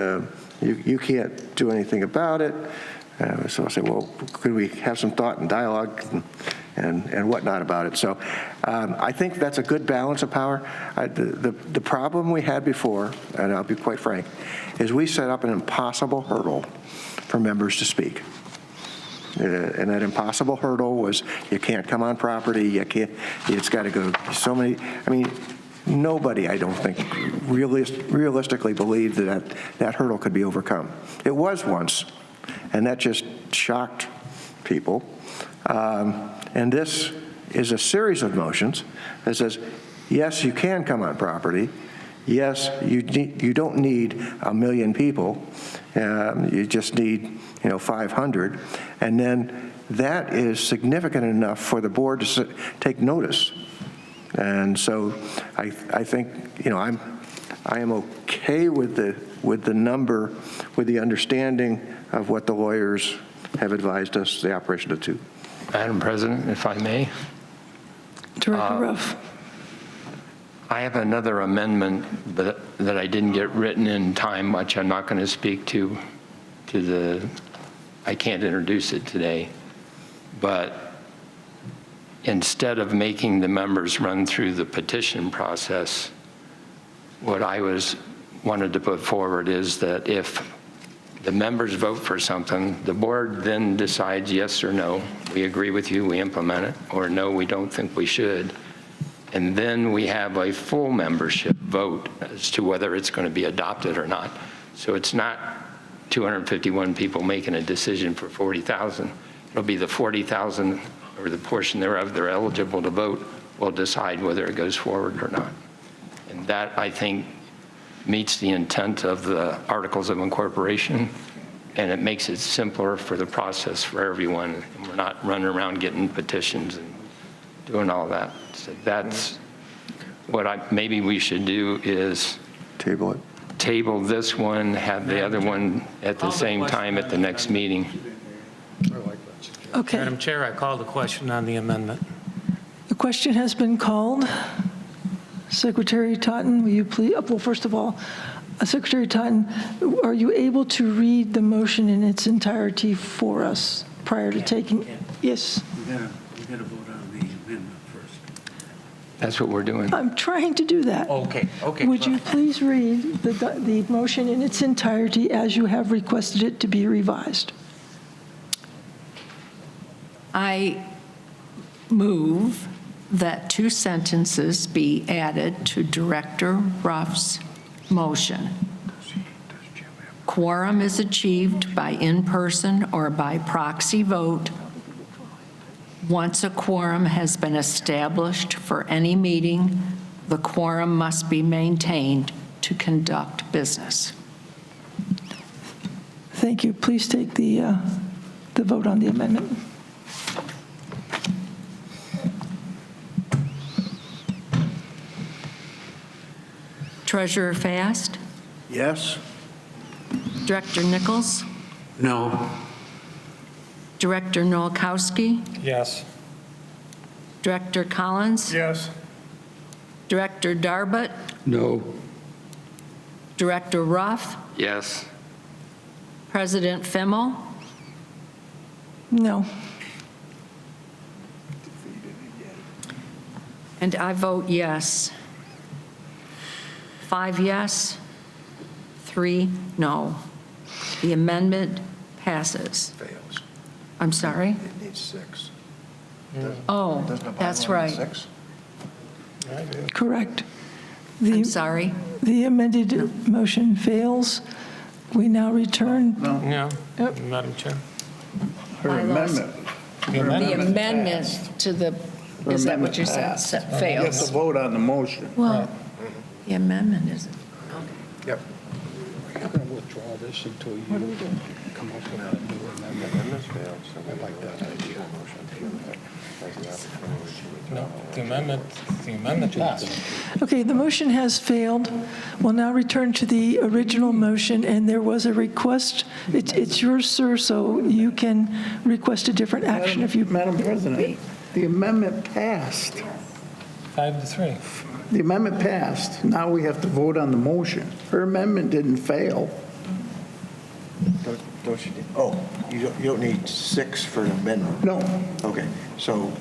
you can't do anything about it. So I'll say, well, could we have some thought and dialogue and whatnot about it? So I think that's a good balance of power. The problem we had before, and I'll be quite frank, is we set up an impossible hurdle for members to speak. And that impossible hurdle was you can't come on property, you can't, it's got to go so many, I mean, nobody, I don't think, realistically believed that hurdle could be overcome. It was once, and that just shocked people. And this is a series of motions that says, yes, you can come on property. Yes, you don't need 1 million people. You just need, 500. And then that is significant enough for the board to take notice. And so I think, I am okay with the number, with the understanding of what the lawyers have advised us, the operation of 2. Madam President, if I may. Director Ruff. I have another amendment that I didn't get written in time, which I'm not going to speak to I can't introduce it today. But instead of making the members run through the petition process, what I wanted to put forward is that if the members vote for something, the board then decides yes or no, we agree with you, we implement it, or no, we don't think we should. And then we have a full membership vote as to whether it's going to be adopted or not. So it's not 251 people making a decision for 40,000. It'll be the 40,000 or the portion thereof they're eligible to vote will decide whether it goes forward or not. And that, I think, meets the intent of the Articles of Incorporation, and it makes it simpler for the process for everyone. And we're not running around getting petitions and doing all that. So that's what maybe we should do is table this one, have the other one at the same time at the next meeting. Okay. Madam Chair, I call the question on the amendment. The question has been called. Secretary Totten, will you please, well, first of all, Secretary Totten, are you able to read the motion in its entirety for us prior to taking? Yes. We got to vote on the amendment first. That's what we're doing. I'm trying to do that. Okay. Would you please read the motion in its entirety as you have requested it to be revised? I move that 2 sentences be added to Director Ruff's motion. Quorum is achieved by in-person or by proxy vote. Once a quorum has been established for any meeting, the quorum must be maintained to conduct business. Thank you. Please take the vote on the amendment. Treasurer Fast? Yes? Director Nichols? No. Director Nowakowski? Yes. Director Collins? Yes. Director Darbut? No. Director Ruff? Yes. President Fimmel? No. And I vote yes. 5 yes, 3 no. The amendment passes. Fails. I'm sorry? It needs 6. Oh, Doesn't a that's bylaw right. need 6? Correct. I'm sorry. The amended motion fails. We now return. No, Yep. Madam Chair. Her Bylaws. amendment. The amendment to the, is that what you said? Passed. You have to Fails. vote on the motion. Well, the amendment isn't. Yep. We're going to withdraw this until you come up with a new amendment. I like that idea. No, the amendment passed. Okay, the motion has failed. We'll now return to the original motion, and there was a request. It's yours, sir, so you can request a different action if you... Madam President, the amendment passed. 5-3. The amendment passed. Now we have to vote on the motion. Her amendment didn't fail. Don't you? Oh, you don't need 6 for an amendment? No. Okay, so,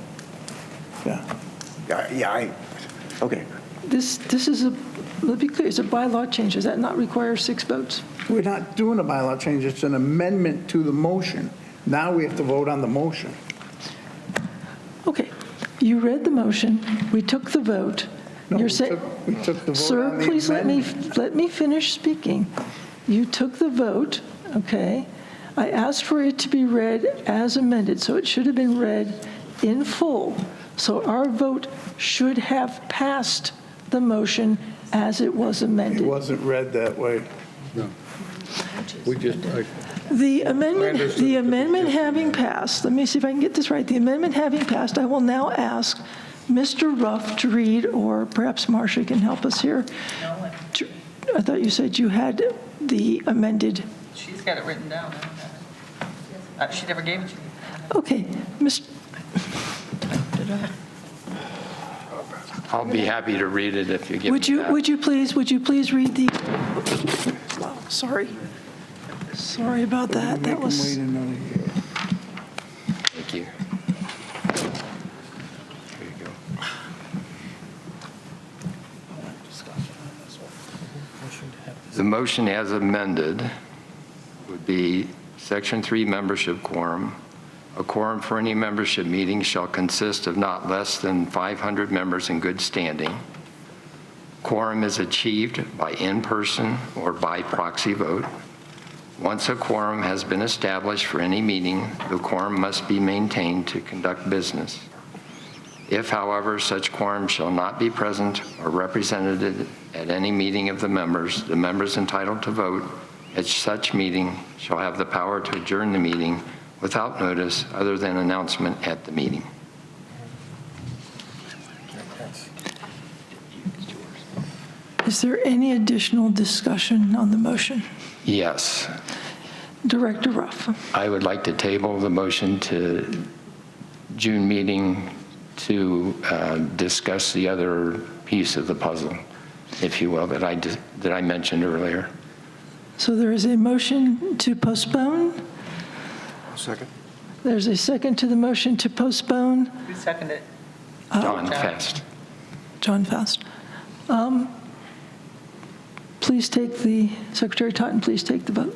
Yeah. okay. This is a, let's be clear, it's a bylaw change. Does that not require 6 votes? We're not doing a bylaw change. It's an amendment to the motion. Now we have to vote on the motion. Okay, you read the motion. We took the vote. No, You're we saying, took the vote sir, on the please let amendment. me finish speaking. You took the vote, okay? I asked for it to be read as amended, so it should have been read in full. So our vote should have passed the motion as it was It amended. wasn't read that way. No. We just, The amendment having passed, let me see if I can get this right. The amendment having passed, I will now ask Mr. Ruff to read, or perhaps Marcia can help us here. I thought you said you had the amended. She's got it written down. She never gave it to me. Okay, Mr. I'll be happy to read it if you give me that. Would you please read the, wow, sorry. Sorry about that. That Make them was, wait another year. Thank you. There you go. The motion as amended would be Section 3 membership quorum. A quorum for any membership meeting shall consist of not less than 500 members in good standing. Quorum is achieved by in-person or by proxy vote. Once a quorum has been established for any meeting, the quorum must be maintained to conduct business. If, however, such quorum shall not be present or represented at any meeting of the members entitled to vote at such meeting shall have the power to adjourn the meeting without notice other than announcement at the meeting. is there any additional discussion on the motion? Yes. Director Ruff. I would like to table the motion to June meeting to discuss the other piece of the puzzle, if you will, that I mentioned earlier. So there is a motion to postpone. Second. There's a second to the motion to postpone. Who seconded it? John Fest. John Fast. Please take Secretary Totten, please take the vote.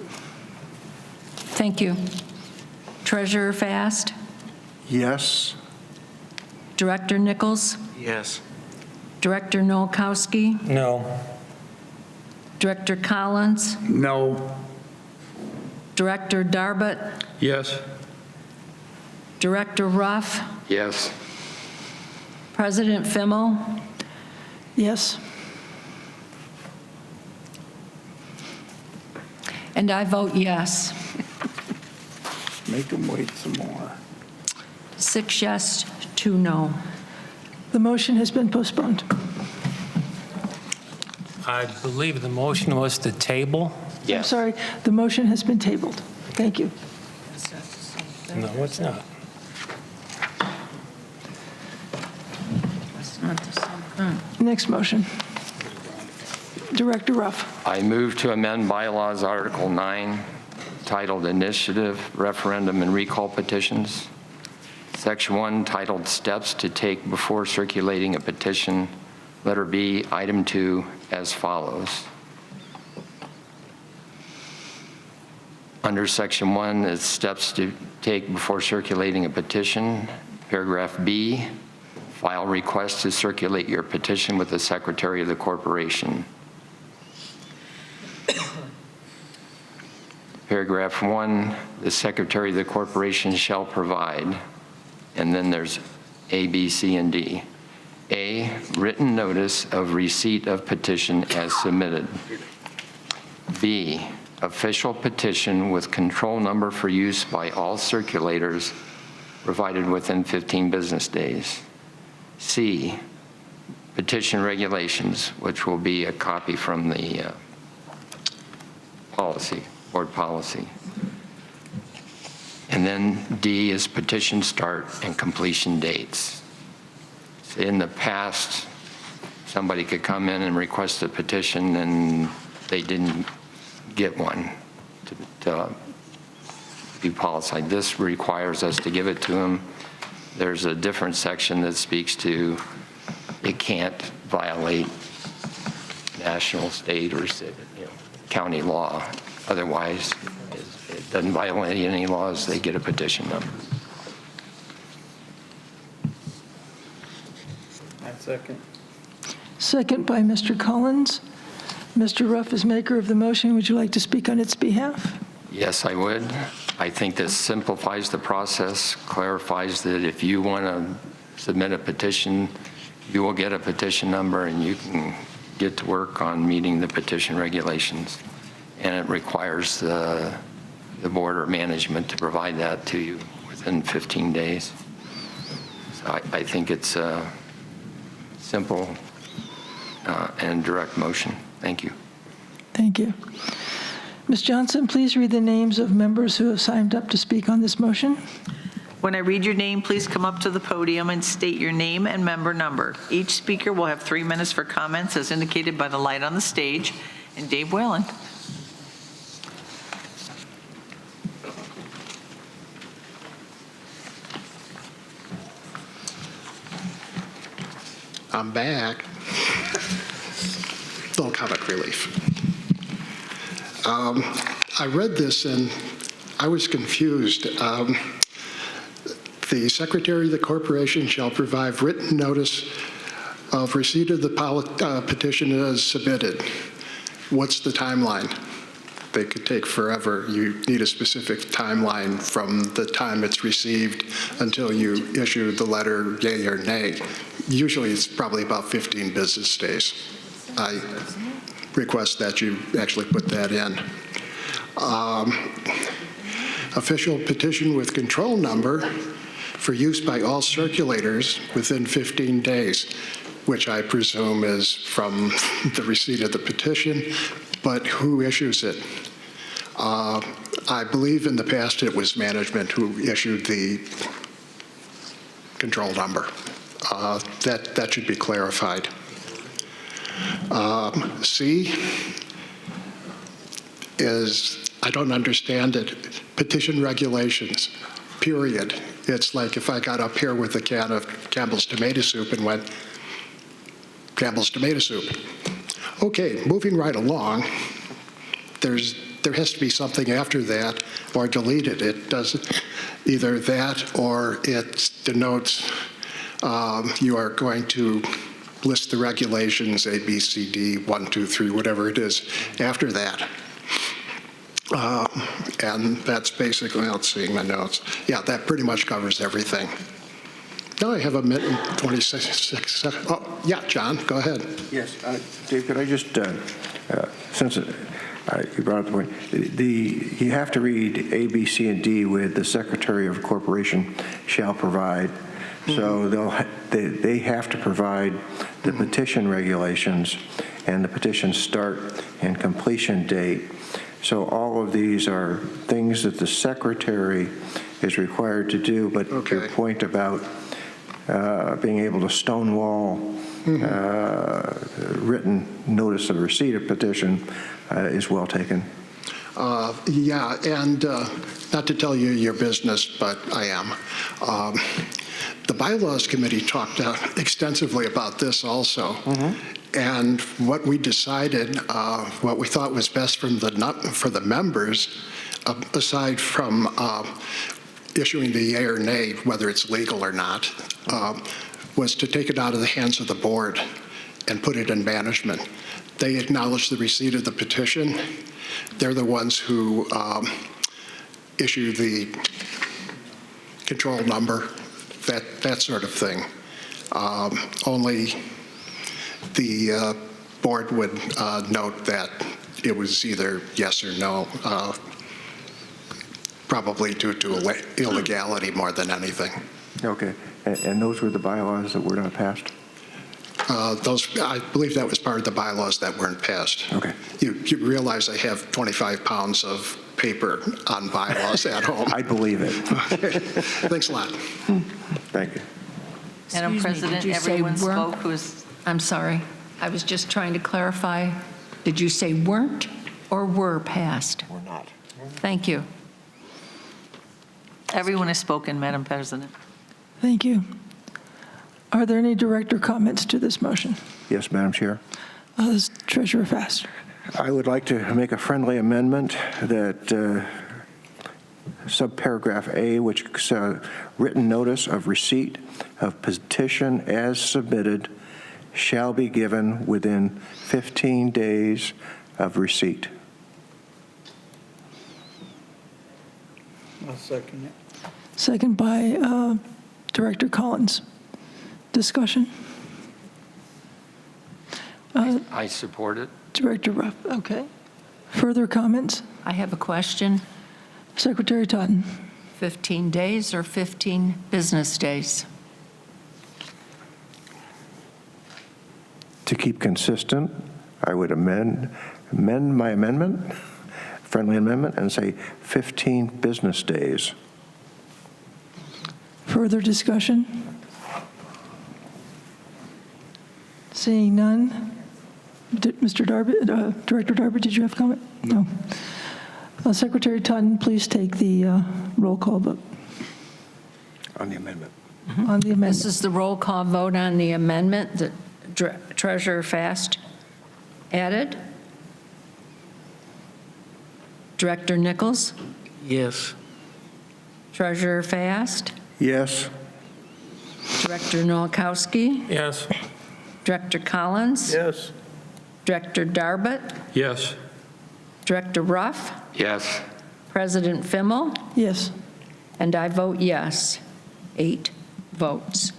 Thank you. Treasurer Fast? Yes. Director Nichols? Yes. Director Nowakowski? No. Director Collins? No. Director Darbut? yes. Director Ruff? Yes. President Fimmel? Yes. And I vote yes. Make them wait some more. 6 yes, 2 no. The motion has been postponed. I believe the motion was to table. I'm Yes. sorry, the motion has been tabled. Thank you. No, it's not. It's not the same thing. Next motion. Director Ruff. I move to amend bylaws Article 9, titled Initiative, Referendum, and Recall Petitions. Section 1, titled Steps to Take Before Circulating a Petition. Letter B, Item 2, as follows. Under section 1, it's steps to take before circulating a petition. Paragraph B, file request to circulate your petition with the Secretary of the Corporation. Paragraph 1, the Secretary of the Corporation shall provide, and then there's A, B, C, and D. A, written notice of receipt of petition as submitted. B, official petition with control number for use by all circulators provided within 15 business days. C, petition regulations, which will be a copy from the policy, board policy. And then D is petition start and completion dates. So in the past, somebody could come in and request a petition and they didn't get one to be policized. This requires us to give it to them. There's a different section that speaks to it can't violate national, state, or county law. Otherwise, it doesn't violate any laws. They get a petition number. Second. Second by Mr. Collins. Mr. Ruff is maker of the motion. Would you like to speak on its behalf? Yes, I would. I think this simplifies the process, clarifies that if you want to submit a petition, you will get a petition number and you can get to work on meeting the petition regulations. And it requires the board or management to provide that to you within 15 days. So I think it's a simple and direct motion. Thank you. Thank you. Ms. Johnson, please read the names of members who have signed up to speak on this motion. When I read your name, please come up to the podium and state your name and member number. Each speaker will have 3 minutes for comments as indicated by the light on the stage. And Dave Whalen. I'm back. Little comic relief. I read this and I was confused. The Secretary of the Corporation shall provide written notice of receipt of the petition as submitted. What's the timeline? They could take forever. You need a specific timeline from the time it's received until you issue the letter, yay or nay. Usually it's probably about 15 business days. I request that you actually put that in. Official petition with control number for use by all circulators within 15 days, which I presume is from the receipt of the petition, but who issues it? I believe in the past it was management who issued the control number. That should be clarified. C is, I don't understand it, petition regulations, period. It's like if I got up here with a can of Campbell's tomato soup and went, Campbell's tomato soup. Okay, moving right along, there has to be something after that or deleted. It doesn't, either that or it denotes you are going to list the regulations, A, B, C, D, 1, 2, 3, whatever it is, after that. And that's basically, let's see my notes. Yeah, that pretty much covers everything. Now I have a minute and 26 seconds. Oh, yeah, John, go ahead. Yes, Dave, could I just, since you brought up the point, you have to read A, B, C, and D with the Secretary of Corporation shall provide. So they have to provide the petition regulations and the petition start and completion date. So all of these are things that the Secretary is required to do, but your point about being able to stonewall written notice of receipt of petition is well taken. Yeah, and not to tell you your business, but I am. The Bylaws Committee talked extensively about this also. And what we decided, what we thought was best for the members, aside from issuing the yea or nay, whether it's legal or not, was to take it out of the hands of the board and put it in management. They acknowledge the receipt of the petition. They're the ones who issue the control number, that sort of thing. Only the board would note that it was either yes or no, probably due to illegality more than anything. Okay. And those were the bylaws that were not passed? I believe that was part of the bylaws that weren't passed. Okay. You realize I have 25 pounds of paper on bylaws at home. I believe it. Okay. Thanks a lot. Thank you. Madam Excuse me, President, did you say everyone weren't? spoke who's. I'm sorry. I was just trying to clarify. Did you say weren't or were passed? We're not. Thank you. Everyone has spoken, Madam President. Thank you. Are there any director comments to this motion? Yes, Madam Chair. Treasurer Faster. I would like to make a friendly amendment that subparagraph A, which written notice of receipt of petition as submitted shall be given within 15 days of receipt. I'll second it. Second by Director Collins. Discussion? I support it. Director Ruff, okay. Further comments? I have a question. Secretary Totten. 15 days or 15 business days? To keep consistent, I would amend my amendment, friendly amendment, and say 15 business days. Further discussion? Seeing none. Mr. Darby, Director Darby, did you have a comment? No. Secretary Totten, please take the roll call vote. On the amendment. On the amendment. This is the roll call vote on the amendment that Treasurer Fast added. Director Nichols? Yes. Treasurer Fast? Yes. Director Nowakowski? Yes. Director Collins? Yes. Director Darbit? Yes. Director Ruff? Yes. President Fimmel? Yes. And I vote yes. 8 votes.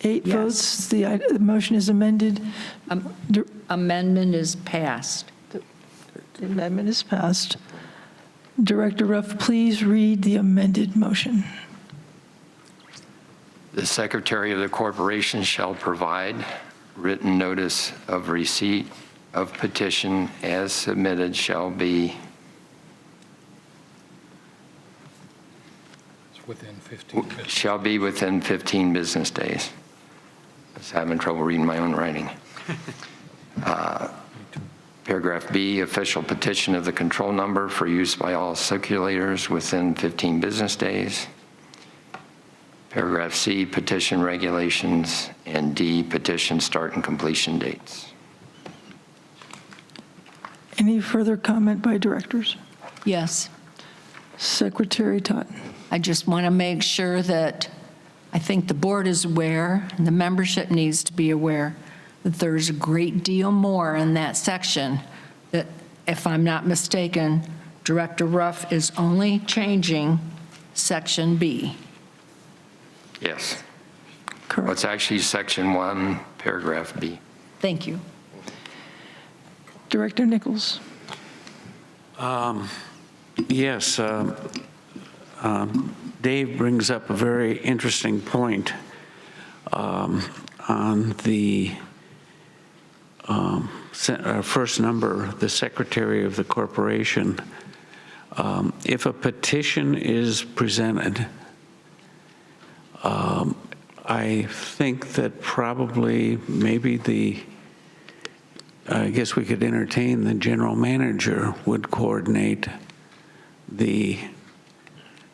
8 Yes. votes. The motion is amended. Amendment is passed. The amendment is passed. Director Ruff, please read the amended motion. The Secretary of the Corporation shall provide written notice of receipt of petition as submitted shall be Within 15 business. shall be within 15 business days. I was having trouble reading my own writing. Paragraph B, official petition of the control number for use by all circulators within 15 business days. Paragraph C, petition regulations, and D, petition start and completion dates. Any further comment by directors? Yes. Secretary Totten. I just want to make sure that I think the board is aware, and the membership needs to be aware, that there's a great deal more in that section that, if I'm not mistaken, Director Ruff is only changing Section B. Yes. Correct. Well, it's actually Section 1, Paragraph B. Thank you. Director Nichols. Yes, Dave brings up a very interesting point on the first number, the Secretary of the Corporation. If a petition is presented, I think that probably maybe I guess we could entertain the general manager would coordinate the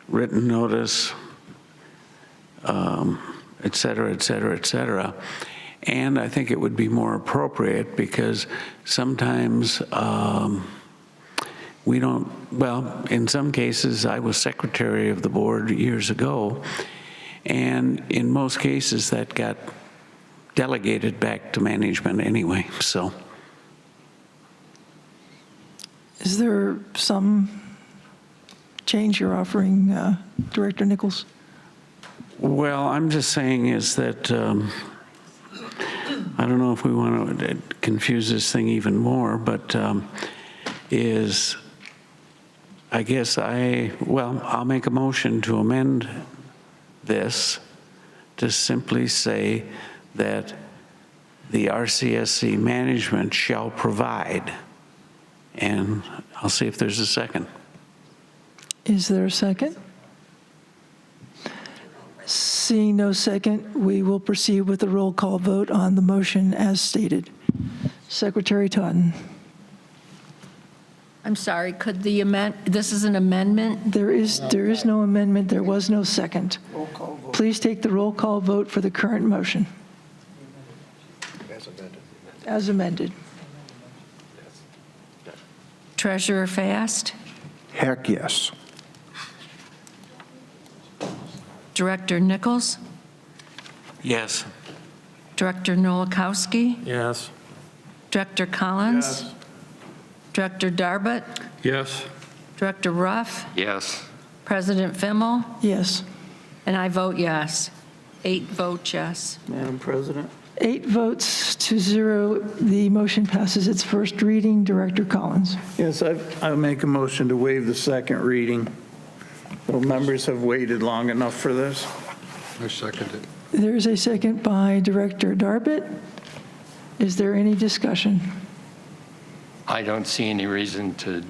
written notice, et cetera, et cetera, et cetera. And I think it would be more appropriate because sometimes we don't, well, in some cases, I was secretary of the board years ago, and in most cases, that got delegated back to management anyway, so. Is there some change you're offering, Director Nichols? Well, I'm just saying is that, I don't know if we want to confuse this thing even more, but I guess I'll make a motion to amend this to simply say that the RCSC management shall provide, and I'll see if there's a second. Is there a second? Seeing no second, we will proceed with the roll call vote on the motion as stated. Secretary Totten. I'm sorry, could this is an amendment? There is no amendment. There was no second. Please take the roll call vote for the current motion. As amended. Treasurer Fast? Heck yes. Director Nichols? Yes. Director Nowakowski? Yes. Director Collins? Yes. Director Darbut? Yes. Director Ruff? Yes. President Fimmel? Yes. And I vote yes. 8 vote yes. Madam President? 8 votes to 0. The motion passes its first reading. Director Collins. Yes, I make a motion to waive the second reading. The members have waited long enough for this. I second it. There is a second by Director Darbut. Is there any discussion? I don't see any reason to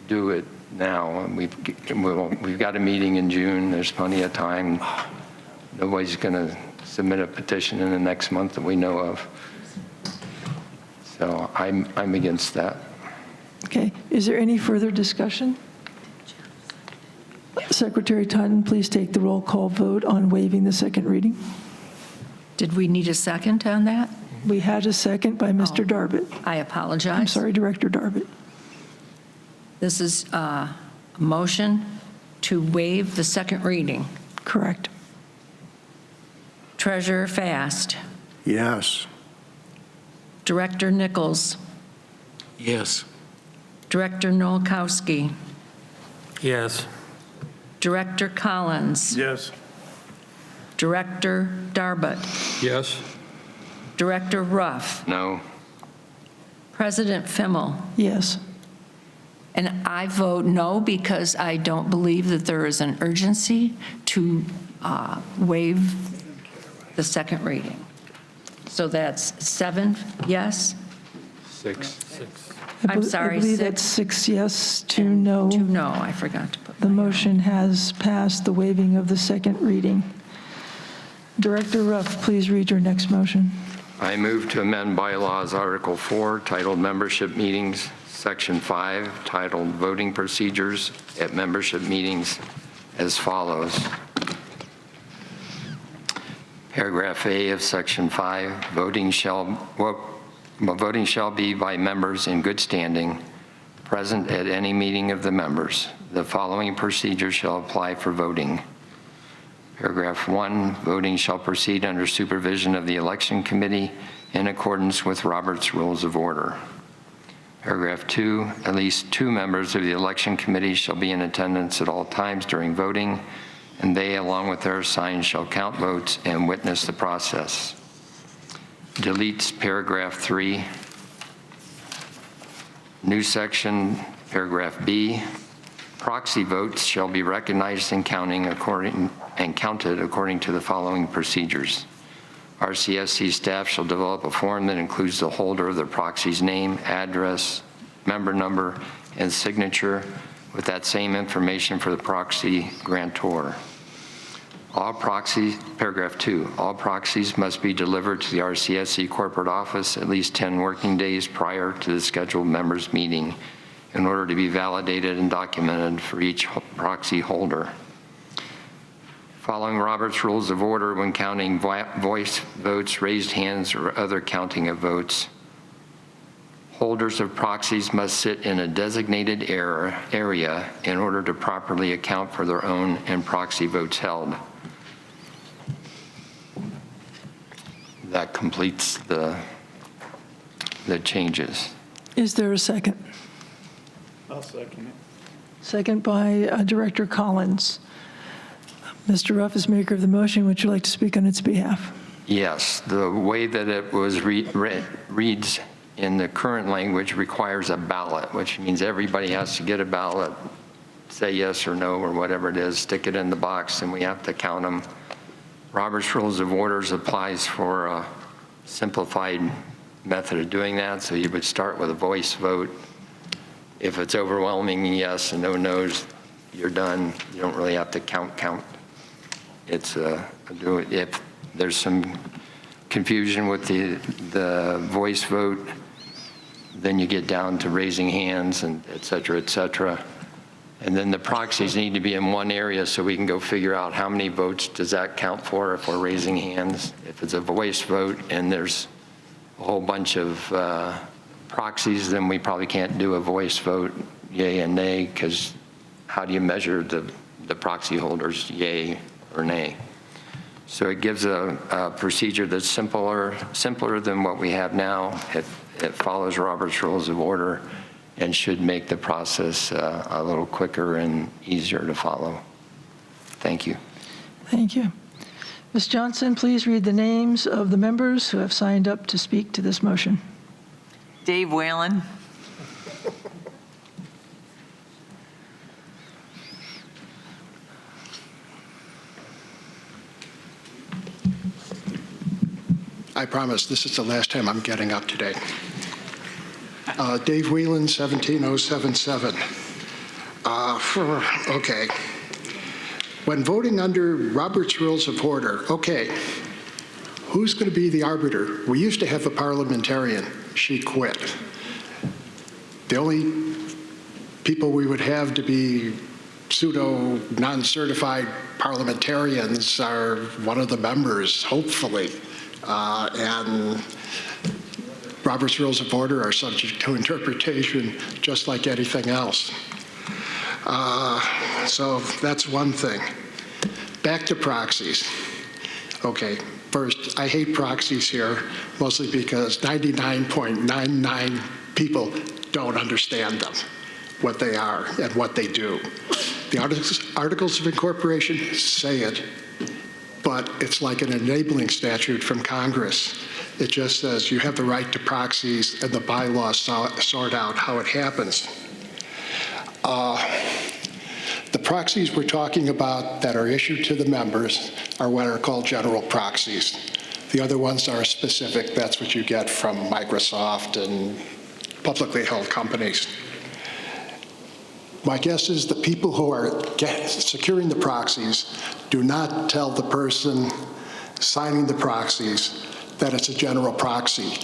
do it now. We've got a meeting in June. There's plenty of time. Nobody's going to submit a petition in the next month that we know of. So I'm against that. Okay. Is there any further discussion? Secretary Totten, please take the roll call vote on waiving the second reading. Did we need a second on that? We had a second by Mr. Darbut. I apologize. I'm sorry, Director Darbut. This is a motion to waive the second reading. Correct. Treasurer Fast. Yes. Director Nichols. Yes. Director Nowakowski. Yes. Director Collins. Yes. Director Darbut. Yes. Director Ruff. No. President Fimmel. Yes. And I vote no because I don't believe that there is an urgency to waive the second reading. So that's 7 yes? 6. I'm sorry, I believe 6. that's 6 yes, 2 no. 2 no, I forgot to put The motion has passed the waiving of the second reading. Director Ruff, please read your next motion. I move to amend bylaws Article 4, titled Membership Meetings, Section 5, titled Voting Procedures at Membership Meetings, as follows. Paragraph A of Section 5, voting shall be by members in good standing, present at any meeting of the members. The following procedure shall apply for voting. Paragraph 1, voting shall proceed under supervision of the Election Committee in accordance with Robert's Rules of Order. Paragraph 2, at least 2 members of the Election Committee shall be in attendance at all times during voting, and they, along with their assigned, shall count votes and witness the process. Deletes paragraph 3. New section, paragraph B. Proxy votes shall be recognized and counted according to the following procedures. RCSC staff shall develop a form that includes the holder of the proxy's name, address, member number, and signature with that same information for the proxy grantor. All proxies, paragraph 2, all proxies must be delivered to the RCSC corporate office at least 10 working days prior to the scheduled members' meeting in order to be validated and documented for each proxy holder. Following Robert's Rules of Order, when counting voice votes, raised hands, or other counting of votes, Holders of proxies must sit in a designated area in order to properly account for their own and proxy votes held. That completes the changes. Is there a second? I'll second it. Second by Director Collins. Mr. Ruff is maker of the motion. Would you like to speak on its behalf? Yes, the way that it was reads in the current language requires a ballot, which means everybody has to get a ballot, say yes or no or whatever it is, stick it in the box, and we have to count them. Robert's Rules of Orders applies for a simplified method of doing that, so you would start with a voice vote. If it's overwhelming yes and no no's, you're done. You don't really have to count. It's if there's some confusion with the voice vote, then you get down to raising hands and et cetera, et cetera. And then the proxies need to be in one area so we can go figure out how many votes does that count for if we're raising hands. If it's a voice vote and there's a whole bunch of proxies, then we probably can't do a voice vote, yay and nay, because how do you measure the proxy holders, yay or nay? So it gives a procedure that's simpler than what we have now. It follows Robert's Rules of Order and should make the process a little quicker and easier to follow. Thank you. Thank you. Ms. Johnson, please read the names of the members who have signed up to speak to this motion. Dave Whalen. I promise this is the last time I'm getting up today. Dave Whelan, 17077. Okay. When voting under Robert's Rules of Order, okay, who's going to be the arbiter? We used to have a parliamentarian. She quit. The only people we would have to be pseudo non-certified parliamentarians are one of the members, hopefully. And Robert's Rules of Order are subject to interpretation just like anything else. So that's one thing. Back to proxies. Okay, first, I hate proxies here, mostly because 99.99 people don't understand them, what they are and what they do. The Articles of Incorporation say it, but it's like an enabling statute from Congress. It just says you have the right to proxies, and the bylaws sort out how it happens. The proxies we're talking about that are issued to the members are what are called general proxies. The other ones are specific. That's what you get from Microsoft and publicly held companies. My guess is the people who are securing the proxies do not tell the person signing the proxies that it's a general proxy,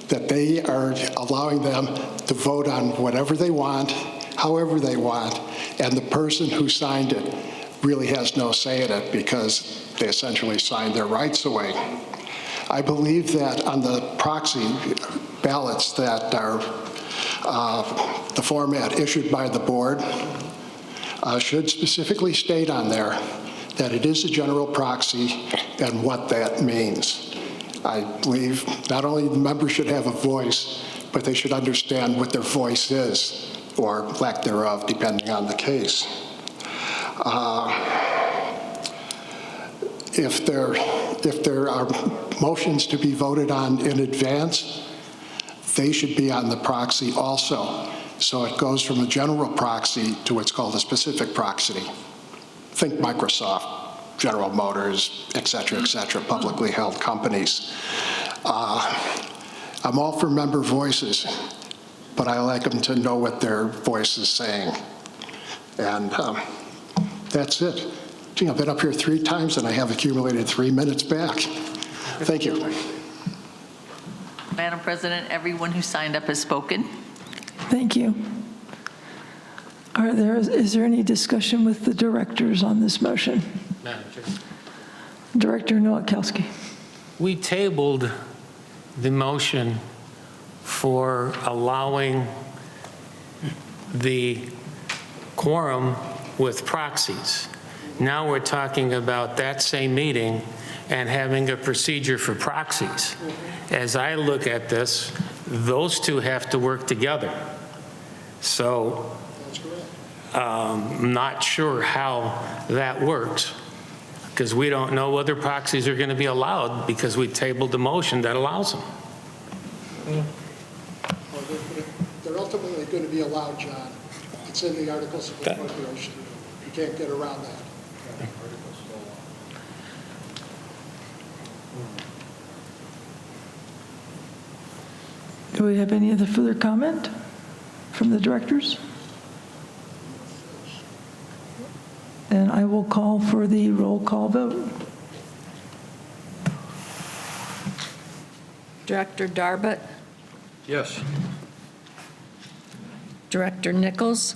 that they are allowing them to vote on whatever they want, however they want, and the person who signed it really has no say in it because they essentially signed their rights away. I believe that on the proxy ballots that are the format issued by the board should specifically state on there that it is a general proxy and what that means. I believe not only the members should have a voice, but they should understand what their voice is, or lack thereof, depending on the case. If there are motions to be voted on in advance, they should be on the proxy also. So it goes from a general proxy to what's called a specific proxy. Think Microsoft, General Motors, et cetera, publicly held companies. I'm all for member voices, but I like them to know what their voice is saying. And that's it. Gee, I've been up here 3 times and I have accumulated 3 minutes back. Thank you. Madam President, everyone who signed up has spoken. Thank you. Is there any discussion with the directors on this motion? Madam Chair. Director Nowakowski. We tabled the motion for allowing the quorum with proxies. Now we're talking about that same meeting and having a procedure for proxies. As I look at this, those two have to work together. So I'm not sure how that works, because we don't know whether proxies are going to be allowed because we tabled the motion that allows them. They're ultimately going to be allowed, John. It's in the Articles of Incorporation. You can't get around that. Do we have any other further comment from the directors? Then I will call for the roll call vote. Director Darbett? Yes. Director Nichols?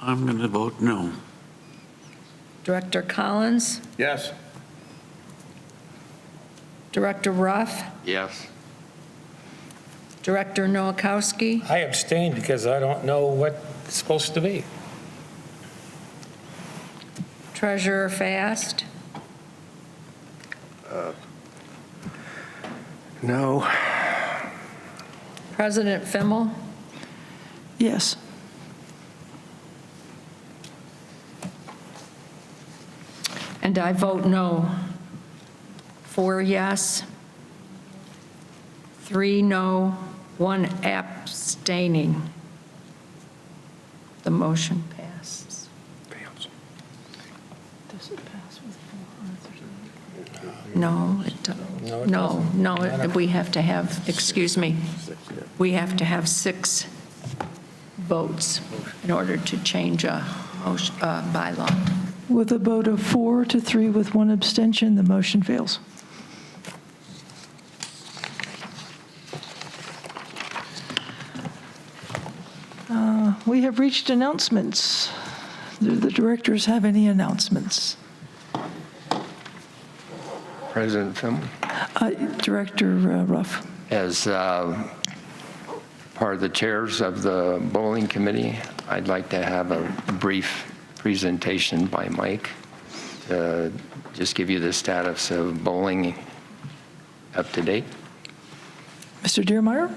I'm going to vote no. Director Collins? Yes. Director Ruff? Yes. Director Nowakowski? I abstained because I don't know what it's supposed to be. Treasurer Fast? No. President Fimmel? Yes. And I vote no. 4 yes, 3 no, 1 abstaining. The motion passes. Does it pass with 4 or 3? No, it doesn't. No, we have to have, excuse me, we have to have 6 votes in order to change a motion, bylaw. With a vote of 4 to 3 with 1 abstention, the motion fails. We have reached announcements. Do the directors have any announcements? President Fimmel? Director Ruff. As part of the chairs of the bowling committee, I'd like to have a brief presentation by Mike to just give you the status of bowling up to date. Mr. Dearmeyer?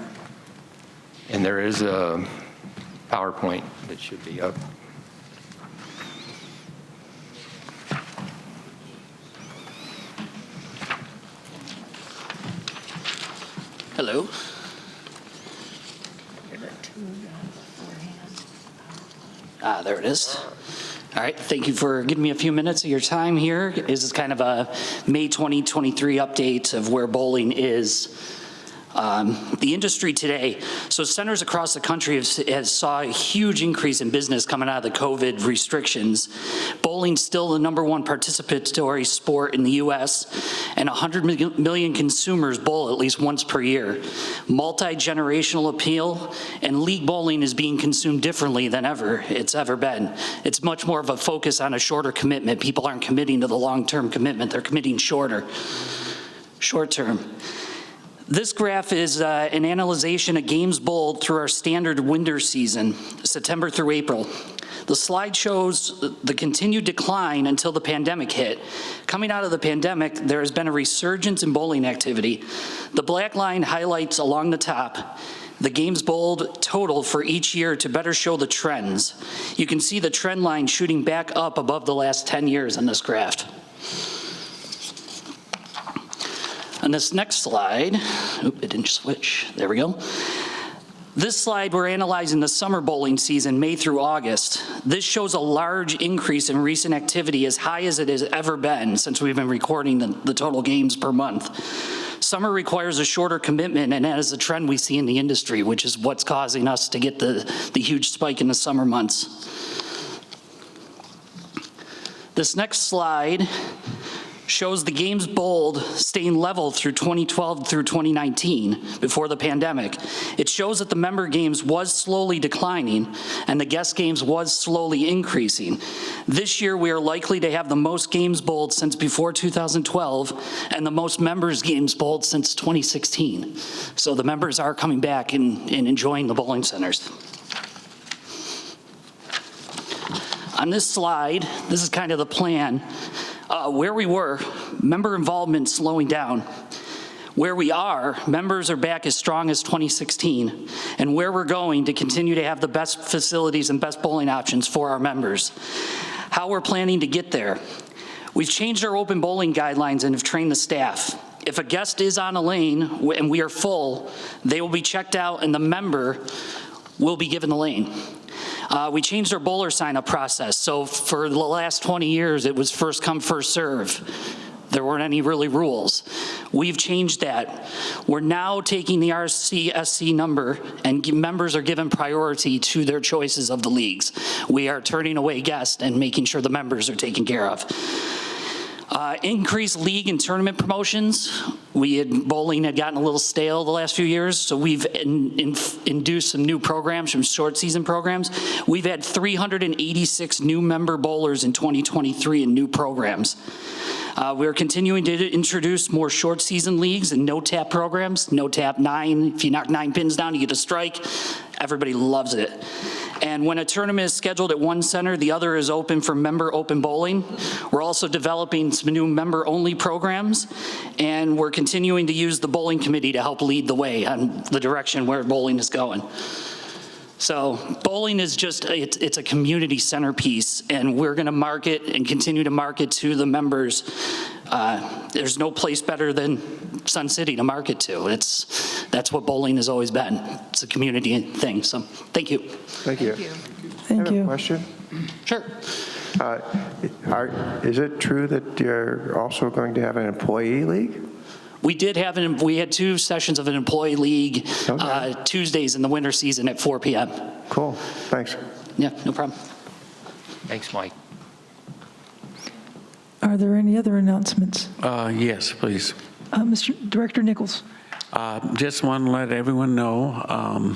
And there is a PowerPoint that should be up. Hello. There it is. All right, thank you for giving me a few minutes of your time here. This is kind of a May 2023 update of where bowling is. The industry today, so centers across the country has saw a huge increase in business coming out of the COVID restrictions. Bowling's still the #1 participatory sport in the U.S., and 100 million consumers bowl at least once per year. Multi-generational appeal, and league bowling is being consumed differently than it's ever been. It's much more of a focus on a shorter commitment. People aren't committing to the long-term commitment, they're committing short-term. This graph is an analyzation of games bowled through our standard winter season, September through April. The slide shows the continued decline until the pandemic hit. Coming out of the pandemic, there has been a resurgence in bowling activity. The black line highlights along the top the games bowled total for each year to better show the trends. You can see the trend line shooting back up above the last 10 years on this graph. On this next slide, it didn't switch, there we go. This slide, we're analyzing the summer bowling season, May through August. This shows a large increase in recent activity, as high as it has ever been since we've been recording the total games per month. Summer requires a shorter commitment, and that is a trend we see in the industry, which is what's causing us to get the huge spike in the summer months. This next slide shows the games bowled staying level through 2012 through 2019, before the pandemic. It shows that the member games was slowly declining and the guest games was slowly increasing. This year, we are likely to have the most games bowled since before 2012 and the most members games bowled since 2016. So the members are coming back and enjoying the bowling centers. On this slide, this is kind of the plan. Where we were, member involvement slowing down. Where we are, members are back as strong as 2016. And where we're going to continue to have the best facilities and best bowling options for our members. How we're planning to get there. We've changed our open bowling guidelines and have trained the staff. If a guest is on a lane and we are full, they will be checked out and the member will be given the lane. We changed our bowler sign-up process. So for the last 20 years, it was first come, first serve. There weren't any really rules. We've changed that. We're now taking the RCSC number and members are given priority to their choices of the leagues. We are turning away guests and making sure the members are taken care of. Increased league and tournament promotions. Bowling had gotten a little stale the last few years, so we've induced some new programs, some short season programs. We've had 386 new member bowlers in 2023 in new programs. We're continuing to introduce more short season leagues and no-tap programs. No-tap 9, if you knock 9 pins down, you get a strike. Everybody loves it. And when a tournament is scheduled at one center, the other is open for member open bowling. We're also developing some new member-only programs, and we're continuing to use the bowling committee to help lead the way on the direction where bowling is going. So bowling is just, it's a community centerpiece, and we're gonna market and continue to market to the members. There's no place better than Sun City to market to. That's what bowling has always been. It's a community thing, so thank you. Thank you. Thank you. I have a question. Sure. Is it true that you're also going to have an employee league? We had 2 sessions of an employee league, Tuesdays in the winter season at 4 p.m. Cool, thanks. Yeah, no problem. Thanks, Mike. Are there any other announcements? Yes, please. Mr. Director Nichols. Just want to let everyone know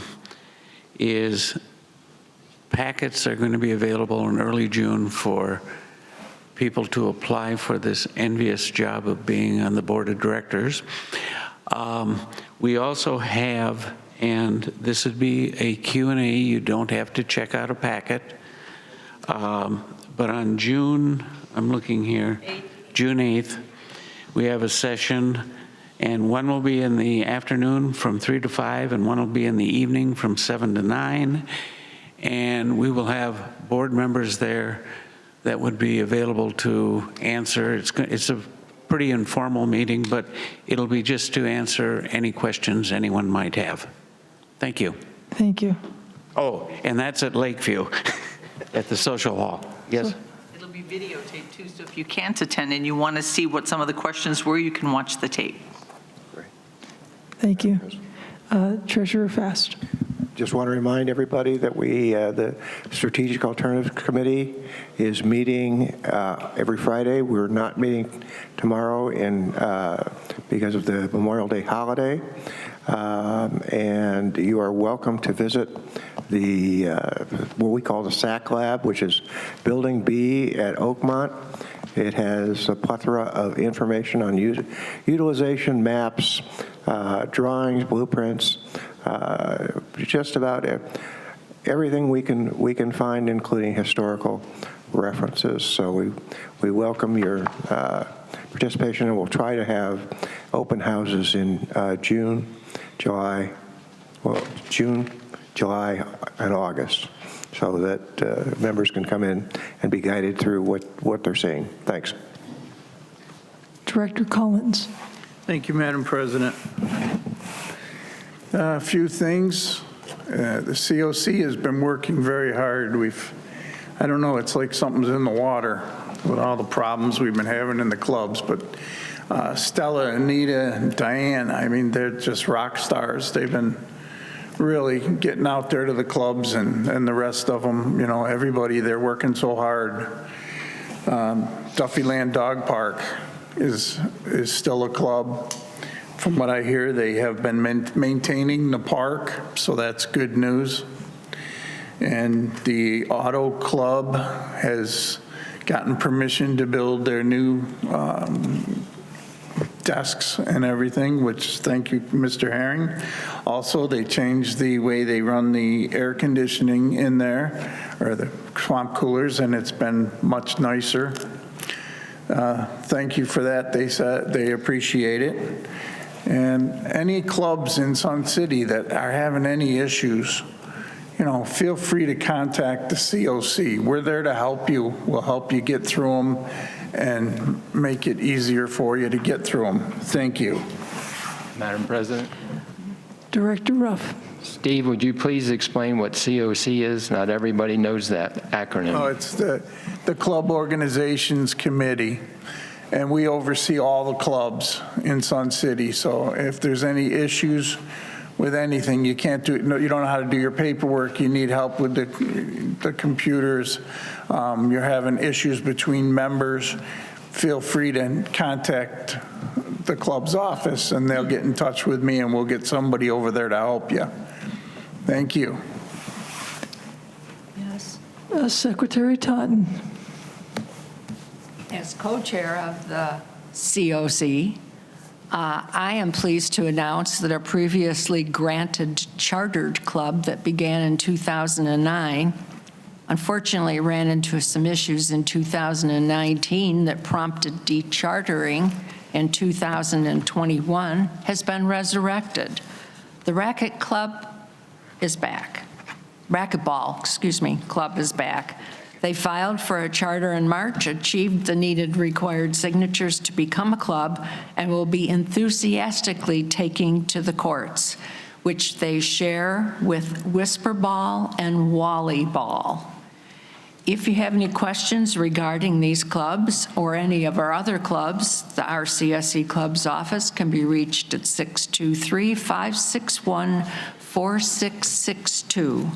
is packets are going to be available in early June for people to apply for this envious job of being on the board of directors. We also have, and this would be a Q&A, you don't have to check out a packet, but on June, I'm looking here, June 8th, we have a session, and one will be in the afternoon from 3 to 5, and one will be in the evening from 7 to 9, and we will have board members there that would be available to answer. It's a pretty informal meeting, but it'll be just to answer any questions anyone might have. Thank you. Thank you. Oh, and that's at Lakeview, at the social hall. Yes? It'll be videotaped too, so if you can't attend and you want to see what some of the questions were, you can watch the tape. Thank you. Treasurer Fast. Just want to remind everybody that the Strategic Alternatives Committee is meeting every Friday. We're not meeting tomorrow because of the Memorial Day holiday. And you are welcome to visit what we call the SAC Lab, which is Building B at Oakmont. It has a plethora of information on utilization maps, drawings, blueprints, just about everything we can find, including historical references. So we welcome your participation, and we'll try to have open houses in June, July, and August, so that members can come in and be guided through what they're seeing. Thanks. Director Collins. Thank you, Madam President. A few things. The COC has been working very hard. I don't know, it's like something's in the water with all the problems we've been having in the clubs, but Stella, Anita, and Diane, I mean, they're just rock stars. They've been really getting out there to the clubs and the rest of them, everybody, they're working so hard. Duffyland Dog Park, is still a club. From what I hear, they have been maintaining the park, so that's good news. And the auto club has gotten permission to build their new desks and everything, which thank you, Mr. Herring. Also, they changed the way they run the air conditioning in there, or the swamp coolers, and it's been much nicer. Thank you for that. They said they appreciate it. And any clubs in Sun City that are having any issues, you know, feel free to contact the COC. We're there to help you. We'll help you get through them and make it easier for you to get through them. Thank you. Madam President. Director Ruff. Steve, would you please explain what COC is? Not everybody knows that acronym. Oh, it's the Club Organizations Committee, and we oversee all the clubs in Sun City. So if there's any issues with anything, you can't do it. No, you don't know how to do your paperwork. You need help with the computers. You're having issues between members. Feel free to contact the club's office, and they'll get in touch with me, and we'll get somebody over there to help you. Thank you. Yes. Secretary Totten. As co-chair of the COC, I am pleased to announce that a previously granted chartered club that began in 2009 unfortunately ran into some issues in 2019 that prompted dechartering in 2021 has been resurrected. The racquetball club is back. Club is back. They filed for a charter in March, achieved the needed required signatures to become a club, and will be enthusiastically taking to the courts, which they share with Whisperball and Wallyball. If you have any questions regarding these clubs or any of our other clubs, the RCSC Club's office can be reached at 623-561-4662.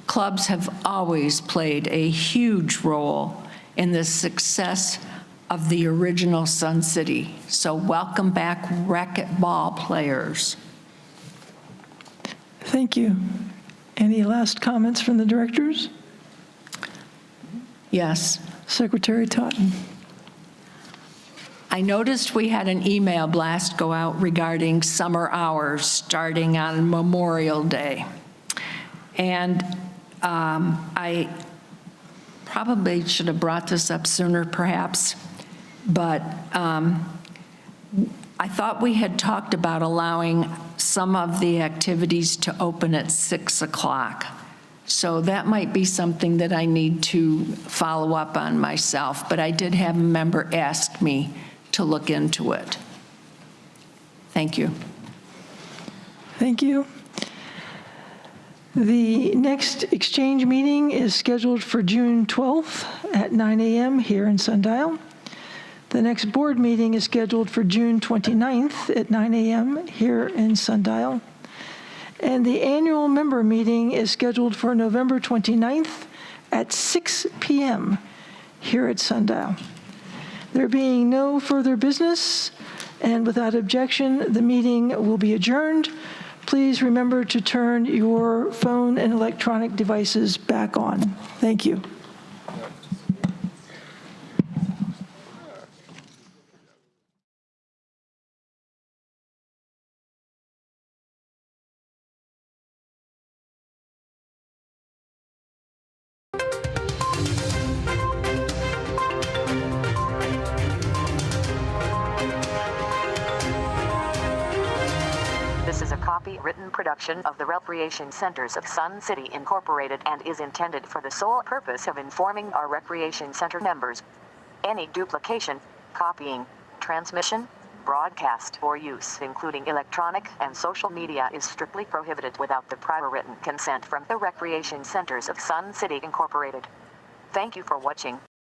Clubs have always played a huge role in the success of the original Sun City. So welcome back, racquetball players. Thank you. Any last comments from the directors? Yes. Secretary Totten. I noticed we had an email blast go out regarding summer hours starting on Memorial Day. And I probably should have brought this up sooner, perhaps, but I thought we had talked about allowing some of the activities to open at 6 o'clock. So that might be something that I need to follow up on myself, but I did have a member ask me to look into it. Thank you. Thank you. The next exchange meeting is scheduled for June 12th at 9 a.m. here in Sundial. The next board meeting is scheduled for June 29th at 9 a.m. here in Sundial. And the annual member meeting is scheduled for November 29th at 6 p.m. here at Sundial. There being no further business, and without objection, the meeting will be adjourned. Please remember to turn your phone and electronic devices back on. Thank you. This is a copyrighted production of the Recreation Centers of Sun City Incorporated and is intended for the sole purpose of informing our Recreation Center members. Any duplication, copying, transmission, broadcast, or use, including electronic and social media, is strictly prohibited without the prior written consent from the Recreation Centers of Sun City Incorporated. Thank you for watching.